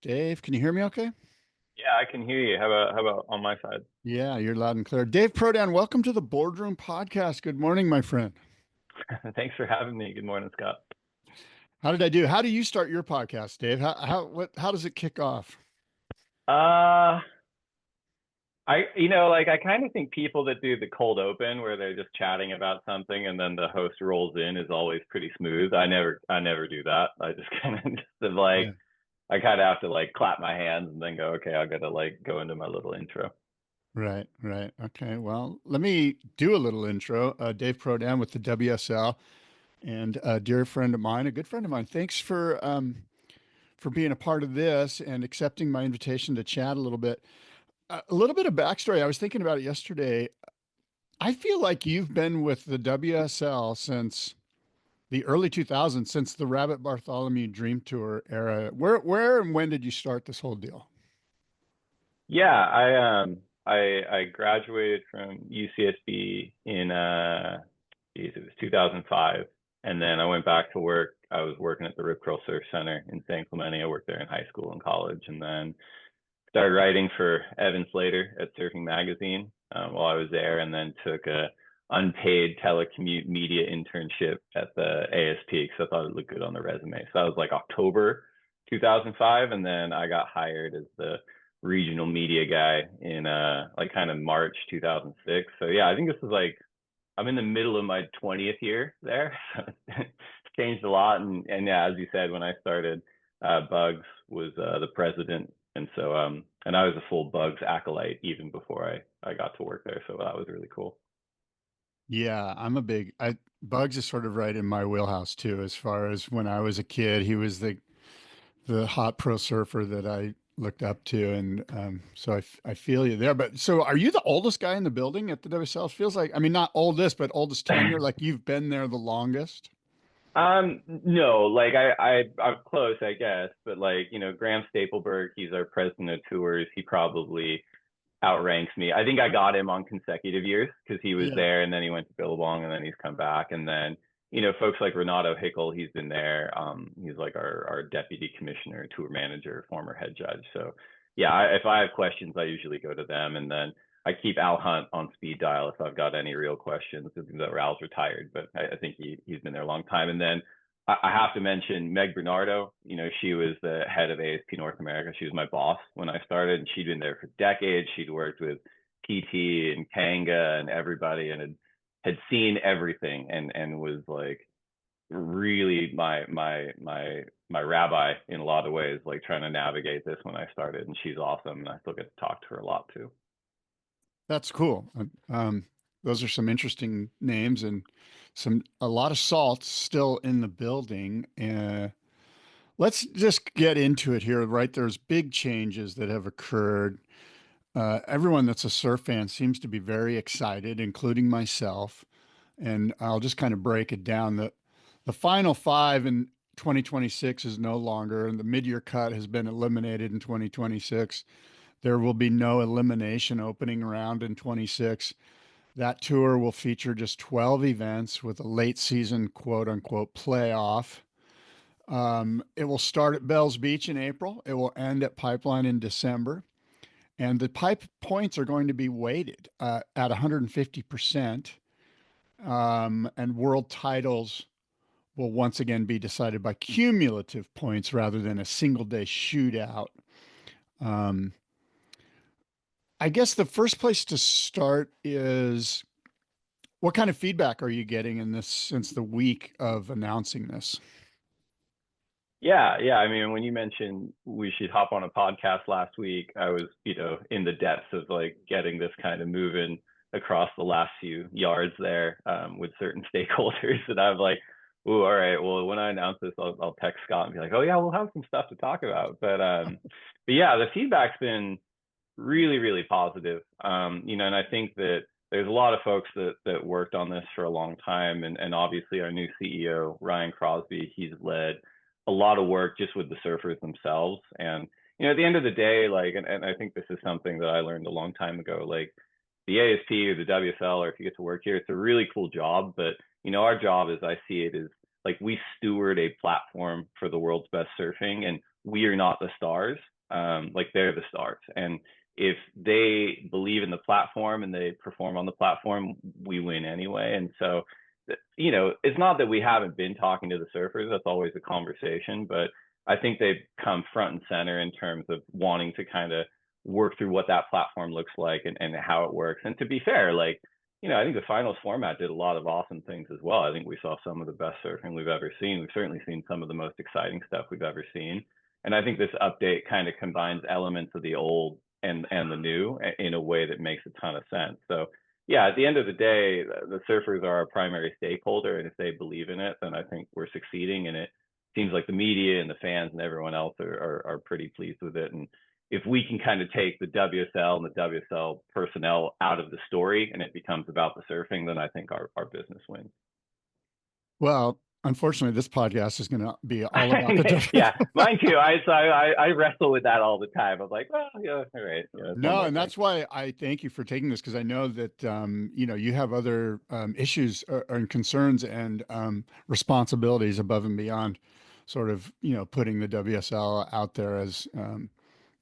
Dave, can you hear me okay? Yeah, I can hear you. How about on my side? Yeah, you're loud and clear. Dave Prodan, welcome to the Boardroom Podcast. Good morning, my friend. Thanks for having me. Good morning, Scott. How did I do? How do you start your podcast, Dave? How does it kick off? Uh I kind of think people that do the cold open where they're just chatting about something and then the host rolls in is always pretty smooth. I never do that. I just kind of just like Yeah. I kind of have to like clap my hands and then go, okay, I gotta like go into my little intro. Right, right. Okay. Well, let me do a little intro. Dave Prodan with the WSL and a dear friend of mine, a good friend of mine. Thanks for being a part of this and accepting my invitation to chat a little bit. A little bit of backstory. I was thinking about it yesterday. I feel like you've been with the WSL since the early 2000s, since the Rabbit Bartholomew Dream Tour era. Where and when did you start this whole deal? Yeah, I graduated from UCSB in geez, it was 2005, and then I went back to work. I was working at the Rip Curl Surf Center in San Clemente. I worked there in high school and college, and then started writing for Evan Slater at Surfing Magazine while I was there, and then took a unpaid telecommute media internship at the ASP because I thought it looked good on the resume. So that was like October 2005, and then I got hired as the regional media guy in like kind of March 2006. So yeah, I think this is like I'm in the middle of my 20th year there. So it's changed a lot. And yeah, as you said, when I started, Bugs was the president. And I was a full Bugs acolyte even before I got to work there. So that was really cool. Yeah, Bugs is sort of right in my wheelhouse too, as far as when I was a kid, he was the hot pro surfer that I looked up to. And so I feel you there. But so are you the oldest guy in the building at the WSL? It feels like, I mean, not oldest, but oldest tenure, like you've been there the longest. No, like I'm close, I guess, but like, Graham Stapleberg, he's our president of tours. He probably outranks me. I think I got him on consecutive years because he was Yeah. there and then he went to Billabong and then he's come back. And then, folks like Renato Hickel, he's been there. He's like our deputy commissioner, tour manager, former head judge. So yeah, if I have questions, I usually go to them. And then I keep Al Hunt on speed dial if I've got any real questions. Al's retired, but I think he's been there a long time. And then I have to mention Meg Bernardo. She was the head of ASP North America. She was my boss when I started, and she'd been there for decades. She'd worked with PT and Kanga and everybody, and had seen everything, and was like really my rabbi in a lot of ways, like trying to navigate this when I started. And she's awesome, and I still get to talk to her a lot too. That's cool. Those are some interesting names and a lot of salt still in the building. Let's just get into it here, right? There's big changes that have occurred. Everyone that's a surf fan seems to be very excited, including myself. And I'll just kind of break it down. The final five in 2026 is no longer, and the mid-year cut has been eliminated in 2026. There will be no elimination opening round in 26. That tour will feature just 12 events with a late season quote unquote playoff. It will start at Bells Beach in April. It will end at Pipeline in December. And the pipe points are going to be weighted at 150%. And world titles will once again be decided by cumulative points rather than a single day shootout. Um, I guess the first place to start is what kind of feedback are you getting in this since the week of announcing this? Yeah, yeah. I mean, when you mentioned we should hop on a podcast last week, I was, in the depths of like getting this kind of moving across the last few yards there with certain stakeholders. And I'm like, oh, all right. Well, when I announce this, I'll text Scott and be like, oh yeah, we'll have some stuff to talk about. But yeah, the feedback's been really, really positive. And I think that there's a lot of folks that worked on this for a long time, and obviously our new CEO Ryan Crosby, he's led a lot of work just with the surfers themselves. And at the end of the day, like, and I think this is something that I learned a long time ago, like the ASP or the WSL, or if you get to work here, it's a really cool job. But our job, as I see it, is like we steward a platform for the world's best surfing, and we are not the stars. Like they're the stars. And if they believe in the platform and they perform on the platform, we win anyway. And so, it's not that we haven't been talking to the surfers. That's always a conversation, but I think they've come front and center in terms of wanting to kind of work through what that platform looks like and how it works. And to be fair, like, I think the finals format did a lot of awesome things as well. I think we saw some of the best surfing we've ever seen. We've certainly seen some of the most exciting stuff we've ever seen. And I think this update kind of combines elements of the old and the new in a way that makes a ton of sense. So yeah, at the end of the day, the surfers are our primary stakeholder, and if they believe in it, then I think we're succeeding. And it seems like the media and the fans and everyone else are pretty pleased with it. And if we can kind of take the WSL and the WSL personnel out of the story and it becomes about the surfing, then I think our business wins. Well, unfortunately, this podcast is going to be all about the Yeah, mine too. I wrestle with that all the time. I'm like, well, yeah, all right. Yeah, No, and that's why I thank you for taking this, because I know that you have other issues and concerns and responsibilities above and beyond sort of putting the WSL out there as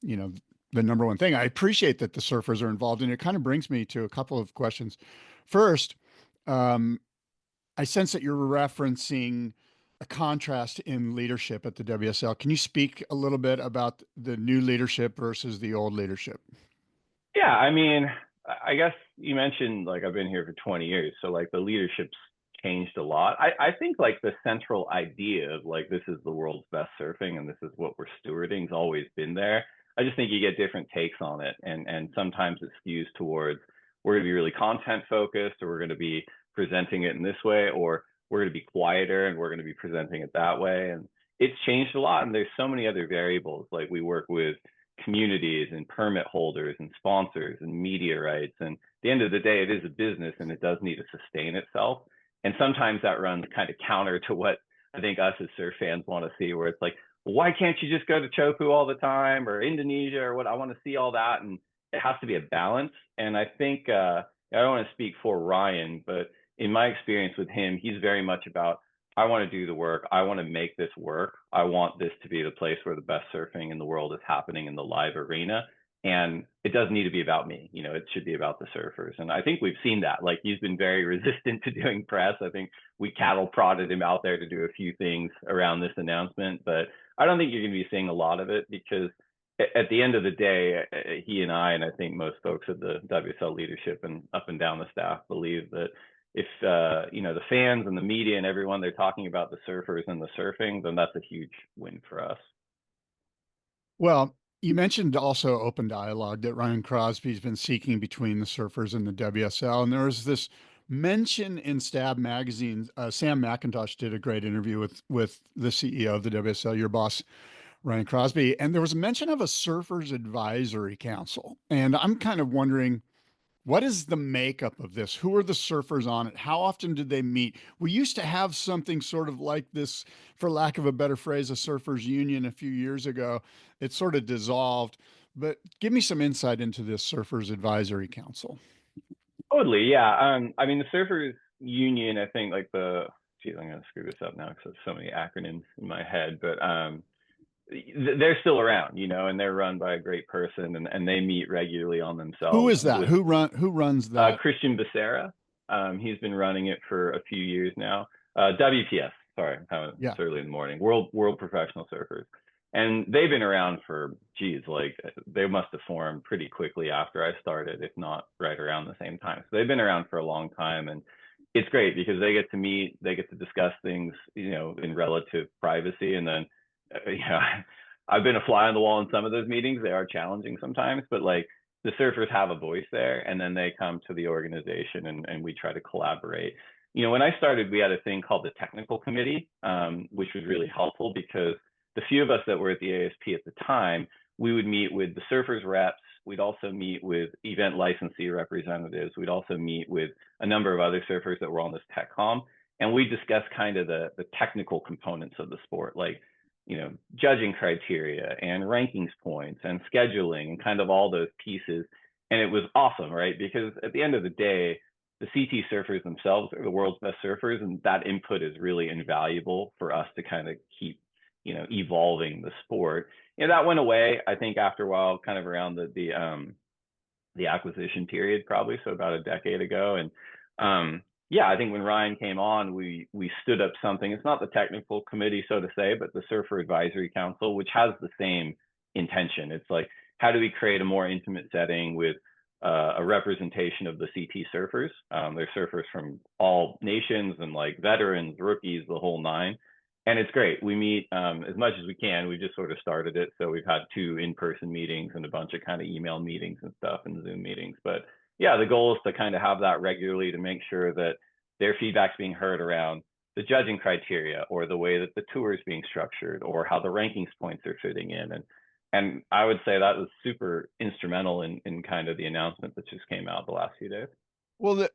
you know the number one thing. I appreciate that the surfers are involved, and it kind of brings me to a couple of questions. First, um, I sense that you're referencing a contrast in leadership at the WSL. Can you speak a little bit about the new leadership versus the old leadership? Yeah, I mean, I guess you mentioned like I've been here for 20 years, so like the leadership's changed a lot. I think like the central idea of like this is the world's best surfing and this is what we're stewarding's always been there. I just think you get different takes on it, and sometimes it skews towards we're going to be really content focused, or we're going to be presenting it in this way, or we're going to be quieter and we're going to be presenting it that way. And it's changed a lot, and there's so many other variables. Like we work with communities and permit holders and sponsors and media rights. And at the end of the day, it is a business and it does need to sustain itself. And sometimes that runs kind of counter to what I think us as surf fans want to see, where it's like, well, why can't you just go to Chopu all the time or Indonesia or what? I want to see all that. And it has to be a balance. And I think, I don't want to speak for Ryan, but in my experience with him, he's very much about I want to do the work. I want to make this work. I want this to be the place where the best surfing in the world is happening in the live arena. And it doesn't need to be about me. It should be about the surfers. And I think we've seen that. Like he's been very resistant to doing press. I think we cattle prodded him out there to do a few things around this announcement, but I don't think you're going to be seeing a lot of it because at the end of the day, he and I think most folks at the WSL leadership and up and down the staff believe that if the fans and the media and everyone they're talking about the surfers and the surfing, then that's a huge win for us. Well, you mentioned also open dialogue that Ryan Crosby's been seeking between the surfers and the WSL, and there was this mention in Stab magazine. Sam McIntosh did a great interview with the CEO of the WSL, your boss, Ryan Crosby, and there was a mention of a surfers advisory council, and I'm kind of wondering, what is the makeup of this? Who are the surfers on it? How often do they meet? We used to have something sort of like this, for lack of a better phrase, a surfers union a few years ago. It sort of dissolved, but give me some insight into this surfers advisory council. Totally, yeah. I mean, the surfers union, I think like geez, I'm gonna screw this up now because there's so many acronyms in my head, but they're still around, and they're run by a great person, and they meet regularly on Who themselves is that? with Who runs that? Christian Becerra. He's been running it for a few years now. WPS, sorry, Yeah. it's early in the morning. World Professional Surfers, and they've been around for geez, like they must have formed pretty quickly after I started, if not right around the same time. So they've been around for a long time, and it's great because they get to meet, they get to discuss things, in relative privacy, and then I've been a fly on the wall in some of those meetings. They are challenging sometimes, but like the surfers have a voice there, and then they come to the organization and we try to collaborate. When I started, we had a thing called the technical committee, which was really helpful because the few of us that were at the ASP at the time, we would meet with the surfers reps. We'd also meet with event licensee representatives. We'd also meet with a number of other surfers that were on this tech comm, and we discussed kind of the technical components of the sport, like judging criteria and rankings points and scheduling and kind of all those pieces. And it was awesome, right? Because at the end of the day, the CT surfers themselves are the world's best surfers, and that input is really invaluable for us to kind of keep evolving the sport. That went away, I think, after a while, kind of around the acquisition period, probably, so about a decade ago. And yeah, I think when Ryan came on, we stood up something. It's not the technical committee, so to say, but the Surfer Advisory Council, which has the same intention. It's like, how do we create a more intimate setting with a representation of the CT surfers? They're surfers from all nations and like veterans, rookies, the whole nine. And it's great. We meet as much as we can. We've just sort of started it. So we've had 2 in-person meetings and a bunch of kind of email meetings and stuff and Zoom meetings. But yeah, the goal is to kind of have that regularly to make sure that their feedback's being heard around the judging criteria or the way that the tour is being structured or how the rankings points are fitting in. And I would say that was super instrumental in kind of the announcement that just came out the last few days. Well,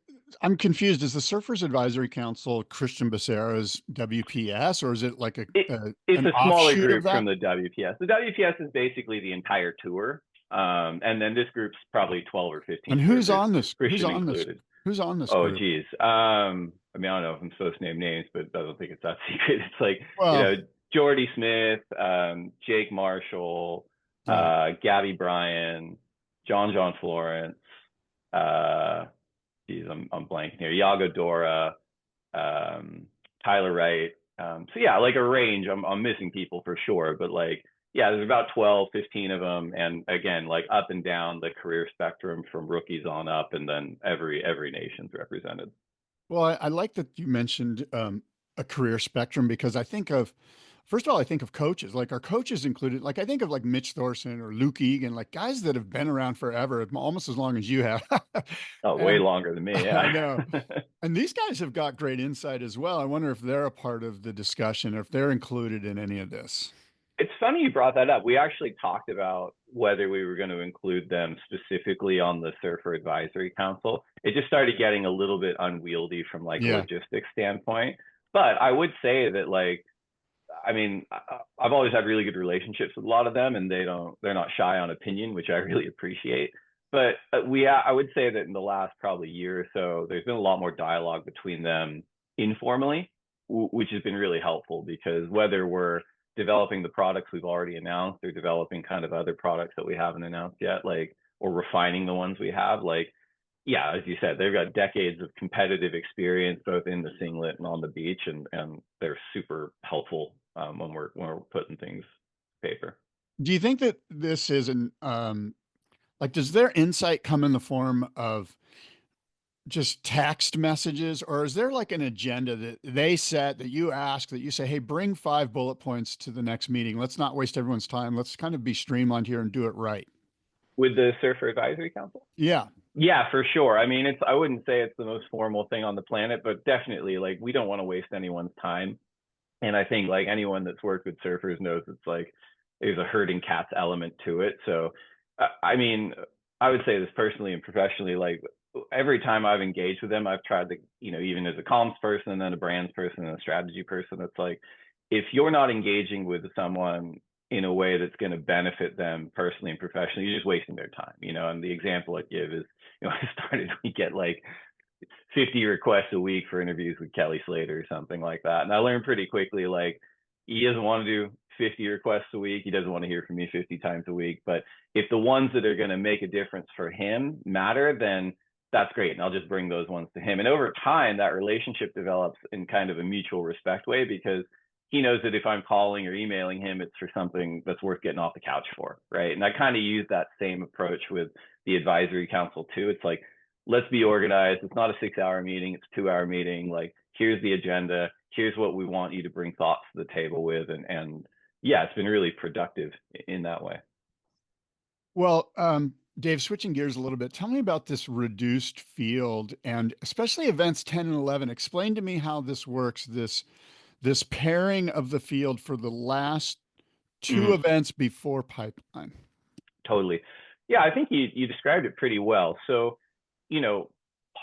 I'm confused. Is the Surfers Advisory Council Christian Becerra's WPS, or is it like It's an a smaller offshoot of group that? from the WPS. The WPS is basically the entire tour. And then this group's probably 12 or 15 And who's surfers, on this? Who's Christian on this? included. Who's on this Oh, group? geez. I mean, I don't know if I'm supposed to name names, but I don't think it's that secret. It's like, Well, Jordy Smith, Jake Marshall, yeah. Gabby Bryan, John Florence, geez, I'm blanking here. Yago Dora, Tyler Wright. So yeah, like a range. I'm missing people for sure, but like, yeah, there's about 12, 15 of them. And again, like up and down the career spectrum from rookies on up, and then every nation's represented. Well, I like that you mentioned a career spectrum, because I think of, first of all, I think of coaches. Like, our coaches included, like, I think of like Mitch Thorson or Luke Egan, like guys that have been around forever, almost as long as you have. Oh, way And longer than me. I Yeah. know. And these guys have got great insight as well. I wonder if they're a part of the discussion or if they're included in any of this. It's funny you brought that up. We actually talked about whether we were going to include them specifically on the Surfer Advisory Council. It just started getting a little bit unwieldy from like a Yeah. logistics standpoint. But I would say that, like, I mean, I've always had really good relationships with a lot of them, and they're not shy on opinion, which I really appreciate. But I would say that in the last probably year or so, there's been a lot more dialogue between them informally, which has been really helpful, because whether we're developing the products we've already announced or developing kind of other products that we haven't announced yet, like, or refining the ones we have, like, yeah, as you said, they've got decades of competitive experience both in the singlet and on the beach, and they're super helpful when we're putting things paper. Do you think that this is like, does their insight come in the form of just text messages, or is there like an agenda that they set, that you ask, that you say, hey, bring 5 bullet points to the next meeting? Let's not waste everyone's time. Let's kind of be streamlined here and do it right. With the Surfer Advisory Council? Yeah. Yeah, for sure. I mean, I wouldn't say it's the most formal thing on the planet, but definitely, like, we don't want to waste anyone's time. And I think, like, anyone that's worked with surfers knows it's like there's a herding cats element to it. So, I mean, I would say this personally and professionally, like, every time I've engaged with them, I've tried to, even as a comms person and then a brands person and a strategy person, it's like, if you're not engaging with someone in a way that's going to benefit them personally and professionally, you're just wasting their time, And the example I give is, we get like 50 requests a week for interviews with Kelly Slater or something like that. And I learned pretty quickly, like, he doesn't want to do 50 requests a week. He doesn't want to hear from me 50 times a week. But if the ones that are going to make a difference for him matter, then that's great. And I'll just bring those ones to him. And over time, that relationship develops in kind of a mutual respect way, because he knows that if I'm calling or emailing him, it's for something that's worth getting off the couch for, right? And I kind of use that same approach with the advisory council too. It's like, let's be organized. It's not a 6-hour meeting, it's a 2-hour meeting. Like, here's the agenda, here's what we want you to bring thoughts to the table with. And yeah, it's been really productive in that way. Well, Dave, switching gears a little bit, tell me about this reduced field, and especially events 10 and 11. Explain to me how this works, this pairing of the field for the last 2 events before Pipeline. Totally. Yeah, I think you described it pretty well. So,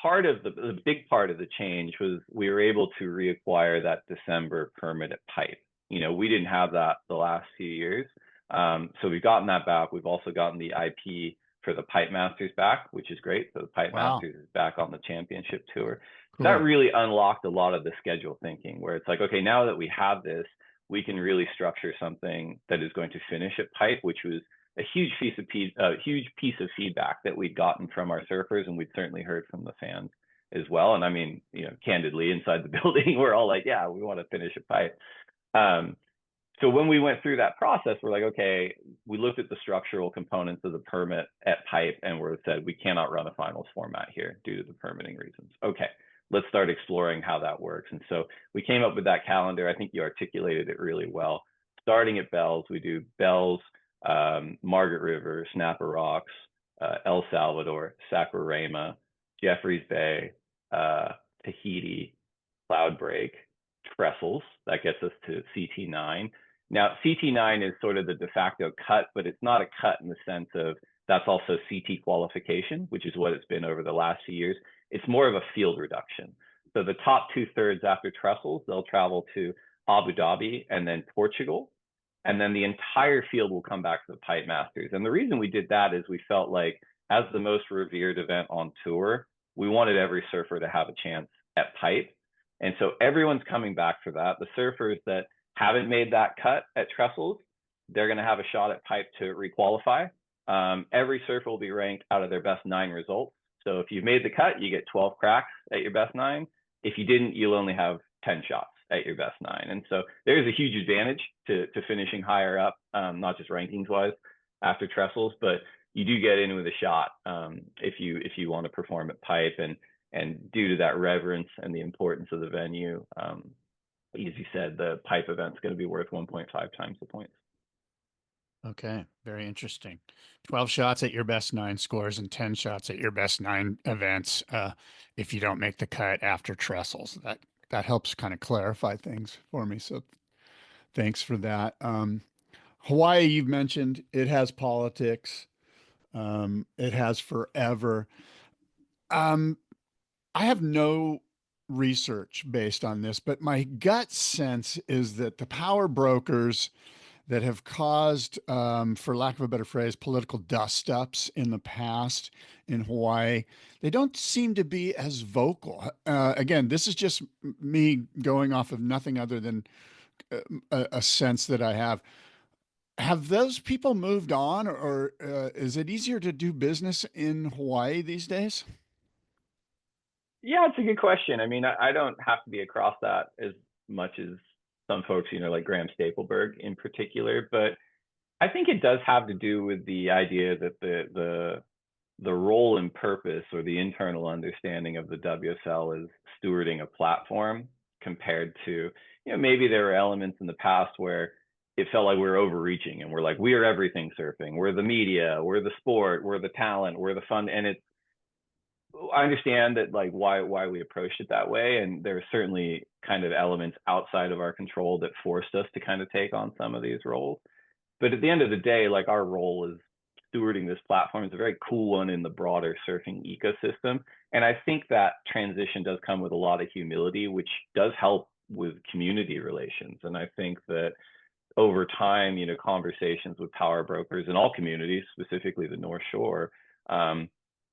part of the big part of the change was we were able to reacquire that December permit at Pipe. We didn't have that the last few years. So we've gotten that back. We've also gotten the IP for the Pipe Masters back, which is great. So the Pipe Masters is back on the championship tour. Cool. That really unlocked a lot of the schedule thinking, where it's like, okay, now that we have this, we can really structure something that is going to finish at pipe, which was a huge piece of feedback that we'd gotten from our surfers, and we'd certainly heard from the fans as well. And I mean, candidly, inside the building, we're all like, yeah, we want to finish at pipe. Um, so when we went through that process, we're like, okay, we looked at the structural components of the permit at pipe, and we said we cannot run a finals format here due to the permitting reasons. Okay, let's start exploring how that works. And so we came up with that calendar. I think you articulated it really well. Starting at Bells, we do Bells, Margaret River, Snapper Rocks, El Salvador, Saquarema, Jeffreys Bay, Tahiti, Cloudbreak, Trestles. That gets us to CT9. Now, CT9 is sort of the de facto cut, but it's not a cut in the sense of that's also CT qualification, which is what it's been over the last few years. It's more of a field reduction. So the top 2/3 after Trestles, they'll travel to Abu Dhabi and then Portugal. And then the entire field will come back to the Pipe Masters. And the reason we did that is we felt like, as the most revered event on tour, we wanted every surfer to have a chance at Pipe. And so everyone's coming back for that. The surfers that haven't made that cut at Trestles, they're going to have a shot at Pipe to requalify. Every surfer will be ranked out of their best 9 results. So if you've made the cut, you get 12 cracks at your best 9. If you didn't, you'll only have 10 shots at your best 9. And so there's a huge advantage to finishing higher up, not just rankings wise after Trestles, but you do get in with a shot if you want to perform at Pipe. And due to that reverence and the importance of the venue, as you said, the Pipe event's going to be worth 1.5 times the points. Okay, very interesting. 12 shots at your best 9 scores and 10 shots at your best 9 events if you don't make the cut after Trestles. That helps kind of clarify things for me. So thanks for that. Hawaii, you've mentioned it has politics. It has forever. Um, I have no research based on this, but my gut sense is that the power brokers that have caused, for lack of a better phrase, political dust-ups in the past in Hawaii, they don't seem to be as vocal. Again, this is just me going off of nothing other than a sense that I have. Have those people moved on, or is it easier to do business in Hawaii these days? Yeah, it's a good question. I mean, I don't have to be across that as much as some folks, like Graham Stapleberg in particular, but I think it does have to do with the idea that the role and purpose, or the internal understanding of the WSL, is stewarding a platform, compared to, maybe there were elements in the past where it felt like we were overreaching and we're like, we are everything surfing. We're the media, we're the sport, we're the talent, we're the fun. And I understand that, like, why we approached it that way, and there are certainly kind of elements outside of our control that forced us to kind of take on some of these roles. But at the end of the day, like, our role is stewarding this platform. It's a very cool one in the broader surfing ecosystem, and I think that transition does come with a lot of humility, which does help with community relations. And I think that over time, conversations with power brokers in all communities, specifically the North Shore,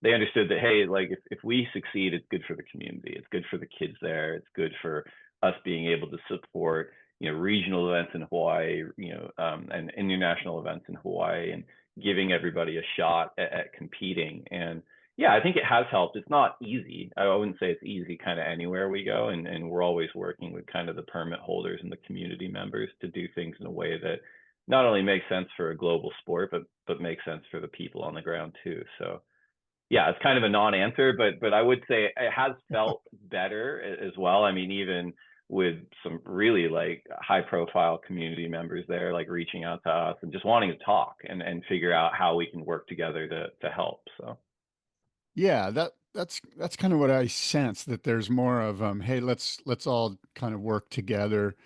they understood that, hey, like, if we succeed, it's good for the community, it's good for the kids there, it's good for us being able to support, regional events in Hawaii, and international events in Hawaii, and giving everybody a shot at competing. And yeah, I think it has helped. It's not easy. I wouldn't say it's easy kind of anywhere we go. And we're always working with kind of the permit holders and the community members to do things in a way that not only makes sense for a global sport, but makes sense for the people on the ground too. So yeah, it's kind of a non-answer, but I would say it has felt better as well. I mean, even with some really, like, high profile community members there, like, reaching out to us and just wanting to talk and figure out how we can work together to help. So Yeah, that's kind of what I sense, that there's more of hey, let's all kind of work together,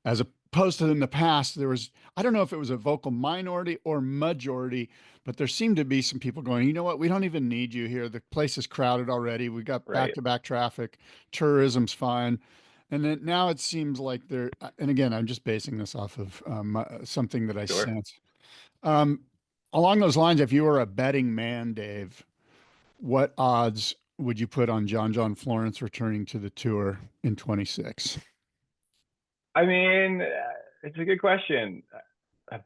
as opposed to in the past there was, I don't know if it was a vocal minority or majority, but there seemed to be some people going, you know what, we don't even need you here. The place is crowded already. We got right. back-to-back traffic. Tourism's fine. And then now it seems like they're, and again, I'm just basing this off of something that I Sure. sense. Um, Along those lines, if you were a betting man, Dave, what odds would you put on John Florence returning to the tour in 26? I mean, It's a good question.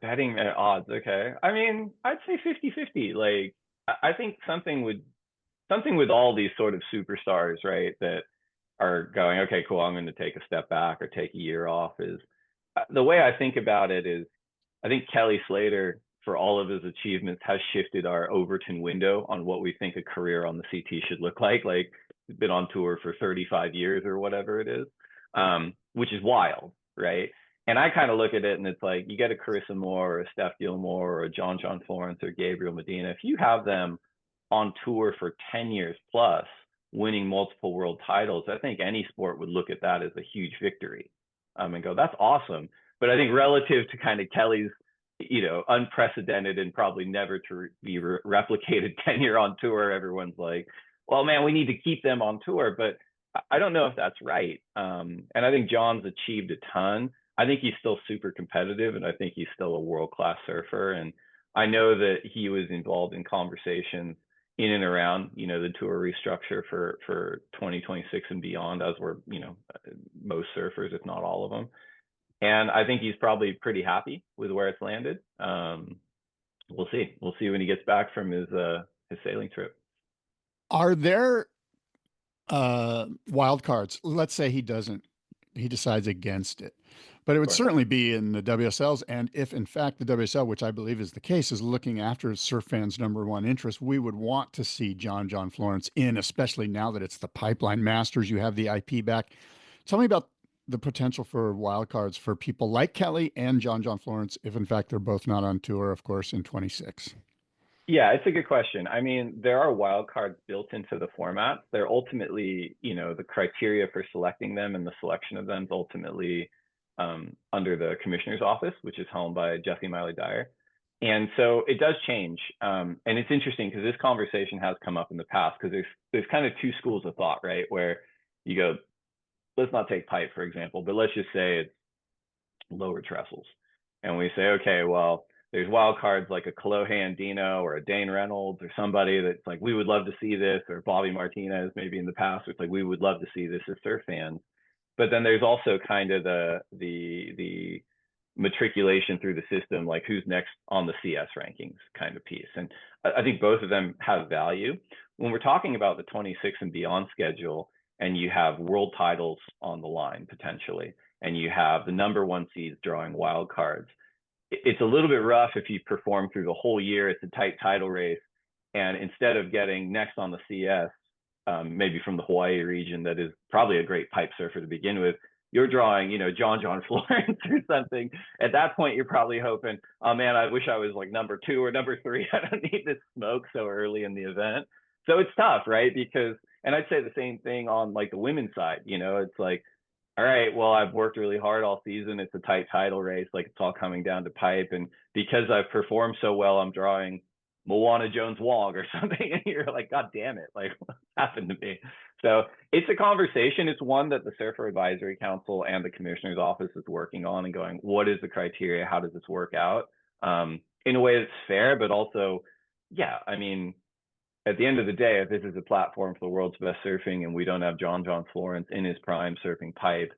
Betting odds, okay. I mean, I'd say 50-50. Like, I think something with all these sort of superstars, right, that are going, okay, cool, I'm going to take a step back or take a year off is the way I think about it is I think Kelly Slater, for all of his achievements, has shifted our Overton window on what we think a career on the CT should look like. Like, he's been on tour for 35 years or whatever it is, which is wild, right? And I kind of look at it and it's like, you get a Carissa Moore or a Steph Gilmore or a John Florence or Gabriel Medina. If you have them on tour for 10 years plus, winning multiple world titles, I think any sport would look at that as a huge victory, and go, that's awesome. But I think relative to kind of Kelly's, unprecedented and probably never to be replicated tenure on tour, everyone's like, well, man, we need to keep them on tour. But I don't know if that's right. And I think John's achieved a ton. I think he's still super competitive, and I think he's still a world-class surfer. And I know that he was involved in conversations in and around, the tour restructure for 2026 and beyond, as were, most surfers, if not all of them. And I think he's probably pretty happy with where it's landed. We'll see. We'll see when he gets back from his sailing trip. Are there wild cards? Let's say he decides against it, but it would certainly be in the WSLs. And if in fact the WSL, which I believe is the case, is looking after surf fans' number one interest, we would want to see John Florence in, especially now that it's the Pipeline Masters. You have the IP back. Tell me about the potential for wild cards for people like Kelly and John Florence, if in fact they're both not on tour, of course, in 26. Yeah, it's a good question. I mean, there are wild cards built into the format. They're ultimately, the criteria for selecting them and the selection of them is ultimately under the commissioner's office, which is helmed by Jesse Miley Dyer. And so it does change. And it's interesting because this conversation has come up in the past, because there's kind of two schools of thought, right? Where you go, let's not take pipe, for example, but let's just say it's lower trestles. And we say, okay, well, there's wild cards like a Kolohe Andino or a Dane Reynolds or somebody that's like, we would love to see this, or Bobby Martinez maybe in the past. It's like, we would love to see this as surf fans. But then there's also kind of the matriculation through the system, like who's next on the CS rankings kind of piece. And I think both of them have value. When we're talking about the 26 and beyond schedule, and you have world titles on the line potentially, and you have the number one seeds drawing wild cards, it's a little bit rough if you perform through the whole year. It's a tight title race, and instead of getting next on the CS, maybe from the Hawaii region, that is probably a great pipe surfer to begin with, you're drawing, John Florence or something. At that point, you're probably hoping, oh man, I wish I was like number 2 or number 3. I don't need this smoke so early in the event. So it's tough, right? Because, and I'd say the same thing on like the women's side. It's like, all right, well, I've worked really hard all season. It's a tight title race. Like, it's all coming down to pipe. And because I've performed so well, I'm drawing Moana Jones Wong or something. And you're like, God damn it. Like, what happened to me? So it's a conversation. It's one that the Surfer Advisory Council and the Commissioner's Office is working on and going, what is the criteria? How does this work out? In a way that's fair, but also, yeah, I mean, at the end of the day, if this is a platform for the world's best surfing and we don't have John Florence in his prime surfing pipe,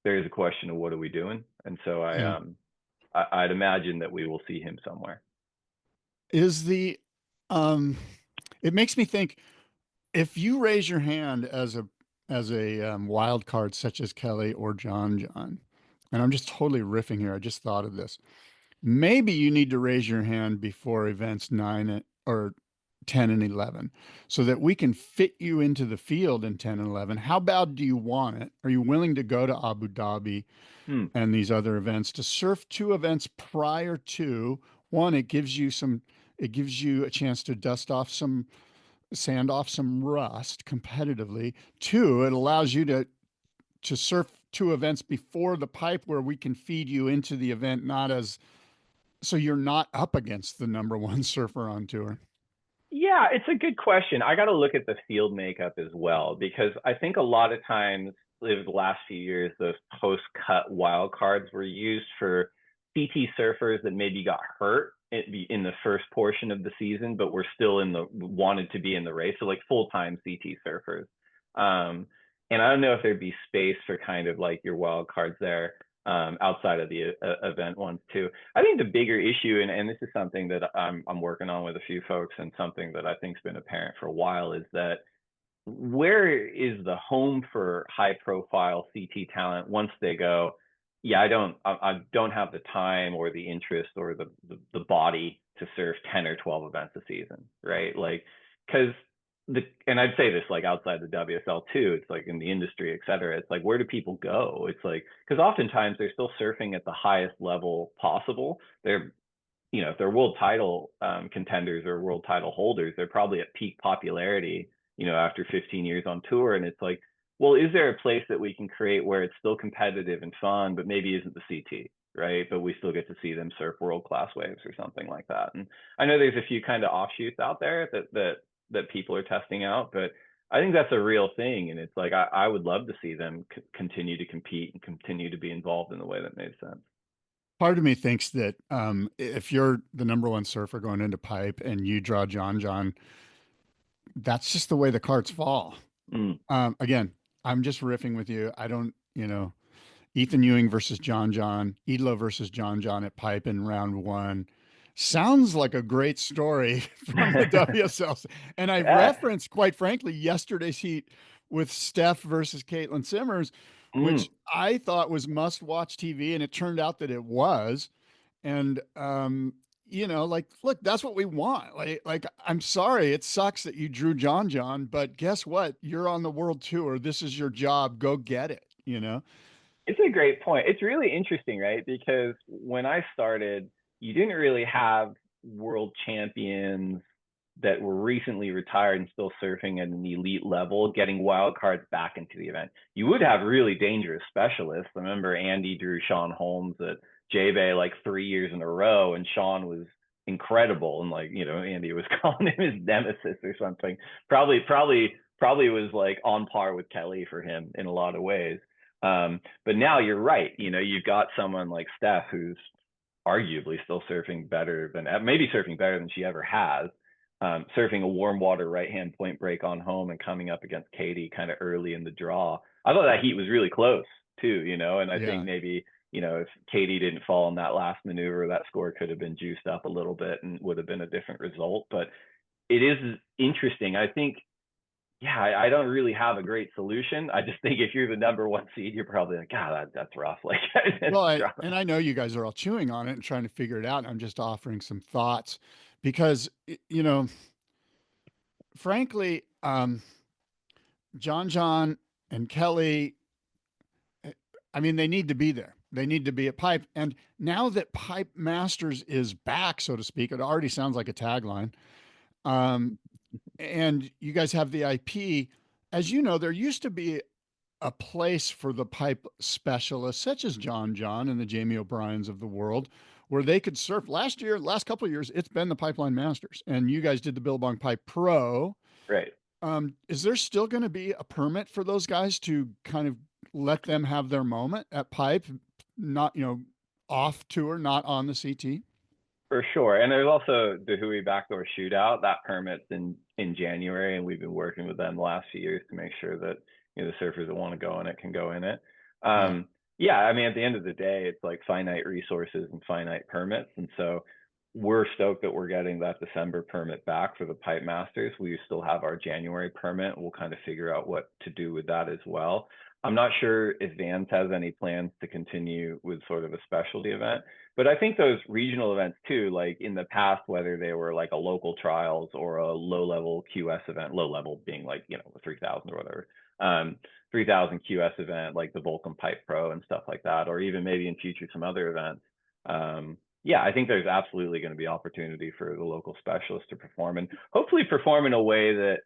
there is a question of what are we doing? And so I'd imagine that we will see him somewhere. Is the it makes me think, if you raise your hand as a wild card such as Kelly or John, and I'm just totally riffing here, I just thought of this. Maybe you need to raise your hand before events 9 or 10 and 11 so that we can fit you into the field in 10 and 11. How bad do you want it? Are you willing to go to Abu Dhabi and these other events to surf 2 events prior to one? It gives you a chance to sand off some rust competitively. 2, it allows you to surf 2 events before the pipe where we can feed you into the event, so you're not up against the number one surfer on tour. Yeah, it's a good question. I got to look at the field makeup as well, because I think a lot of times over the last few years, those post-cut wild cards were used for CT surfers that maybe got hurt in the first portion of the season, but were still wanted to be in the race. So like full-time CT surfers. And I don't know if there'd be space for kind of like your wild cards there. outside of the event ones too. I think the bigger issue, and this is something that I'm working on with a few folks, and something that I think's been apparent for a while, is that where is the home for high profile CT talent once they go, yeah, I don't have the time or the interest or the body to serve 10 or 12 events a season, right? Like, because and I'd say this like outside the WSL too, it's like in the industry, et cetera. It's like, where do people go? It's like, because oftentimes they're still surfing at the highest level possible. They're, if they're world title contenders or world title holders, they're probably at peak popularity, after 15 years on tour. And it's like, well, is there a place that we can create where it's still competitive and fun, but maybe isn't the CT, right? But we still get to see them surf world class waves or something like that. And I know there's a few kind of offshoots out there that people are testing out, but I think that's a real thing. And it's like, I would love to see them continue to compete and continue to be involved in the way that made sense. Part of me thinks that if you're the number one surfer going into pipe and you draw John, that's just the way the cards fall. Mm. Again, I'm just riffing with you. I don't, Ethan Ewing versus John, Idlo versus John at pipe in round one. Sounds like a great story from the WSL. And I Yeah. referenced, quite frankly, yesterday's heat with Steph versus Caitlin Simmers, Mm. which I thought was must watch TV. And it turned out that it was. And, like, look, that's what we want. Like, I'm sorry, it sucks that you drew John, but guess what? You're on the world tour. This is your job. Go get it. It's a great point. It's really interesting, right? Because when I started, you didn't really have world champions that were recently retired and still surfing at an elite level getting wild cards back into the event. You would have really dangerous specialists. I remember Andy drew Sean Holmes at J-Bay like 3 years in a row, and Sean was incredible. And like, Andy was calling him his nemesis or something. Probably was like on par with Kelly for him in a lot of ways. But now you're right. You've got someone like Steph who's arguably still surfing better than, maybe surfing better than she ever has. Surfing a warm water right hand point break on home and coming up against Katie kind of early in the draw. I thought that heat was really close too, and I think Yeah. maybe, if Katie didn't fall in that last maneuver, that score could have been juiced up a little bit and would have been a different result. But it is interesting. I think, yeah, I don't really have a great solution. I just think if you're the number one seed, you're probably like, God, that's rough. Like, Well, it's rough. I know you guys are all chewing on it and trying to figure it out. I'm just offering some thoughts because, frankly, John and Kelly, I mean, they need to be there. They need to be at Pipe. And now that Pipe Masters is back, so to speak, it already sounds like a tagline. And you guys have the IP. As you know, there used to be a place for the pipe specialists, such as John and the Jamie O'Briens of the world, where they could surf. Last couple of years, it's been the Pipeline Masters, and you guys did the Billabong Pipe Pro. Right. Is there still going to be a permit for those guys to kind of let them have their moment at Pipe, not off tour, not on the CT? For sure. And there's also the Hui backdoor shootout that permits in January, and we've been working with them the last few years to make sure that the surfers that want to go in it can go in it. Yeah. Yeah, I mean, at the end of the day, it's like finite resources and finite permits, and so we're stoked that we're getting that December permit back for the Pipe Masters. We still have our January permit. We'll kind of figure out what to do with that as well. I'm not sure if Vans has any plans to continue with sort of a specialty event. But I think those regional events too, like in the past, whether they were like a local trials or a low level QS event, low level being like, 3,000 or whatever, 3,000 QS event, like the Vulcan Pipe Pro and stuff like that, or even maybe in future some other events. Yeah, I think there's absolutely going to be opportunity for the local specialists to perform and hopefully perform in a way that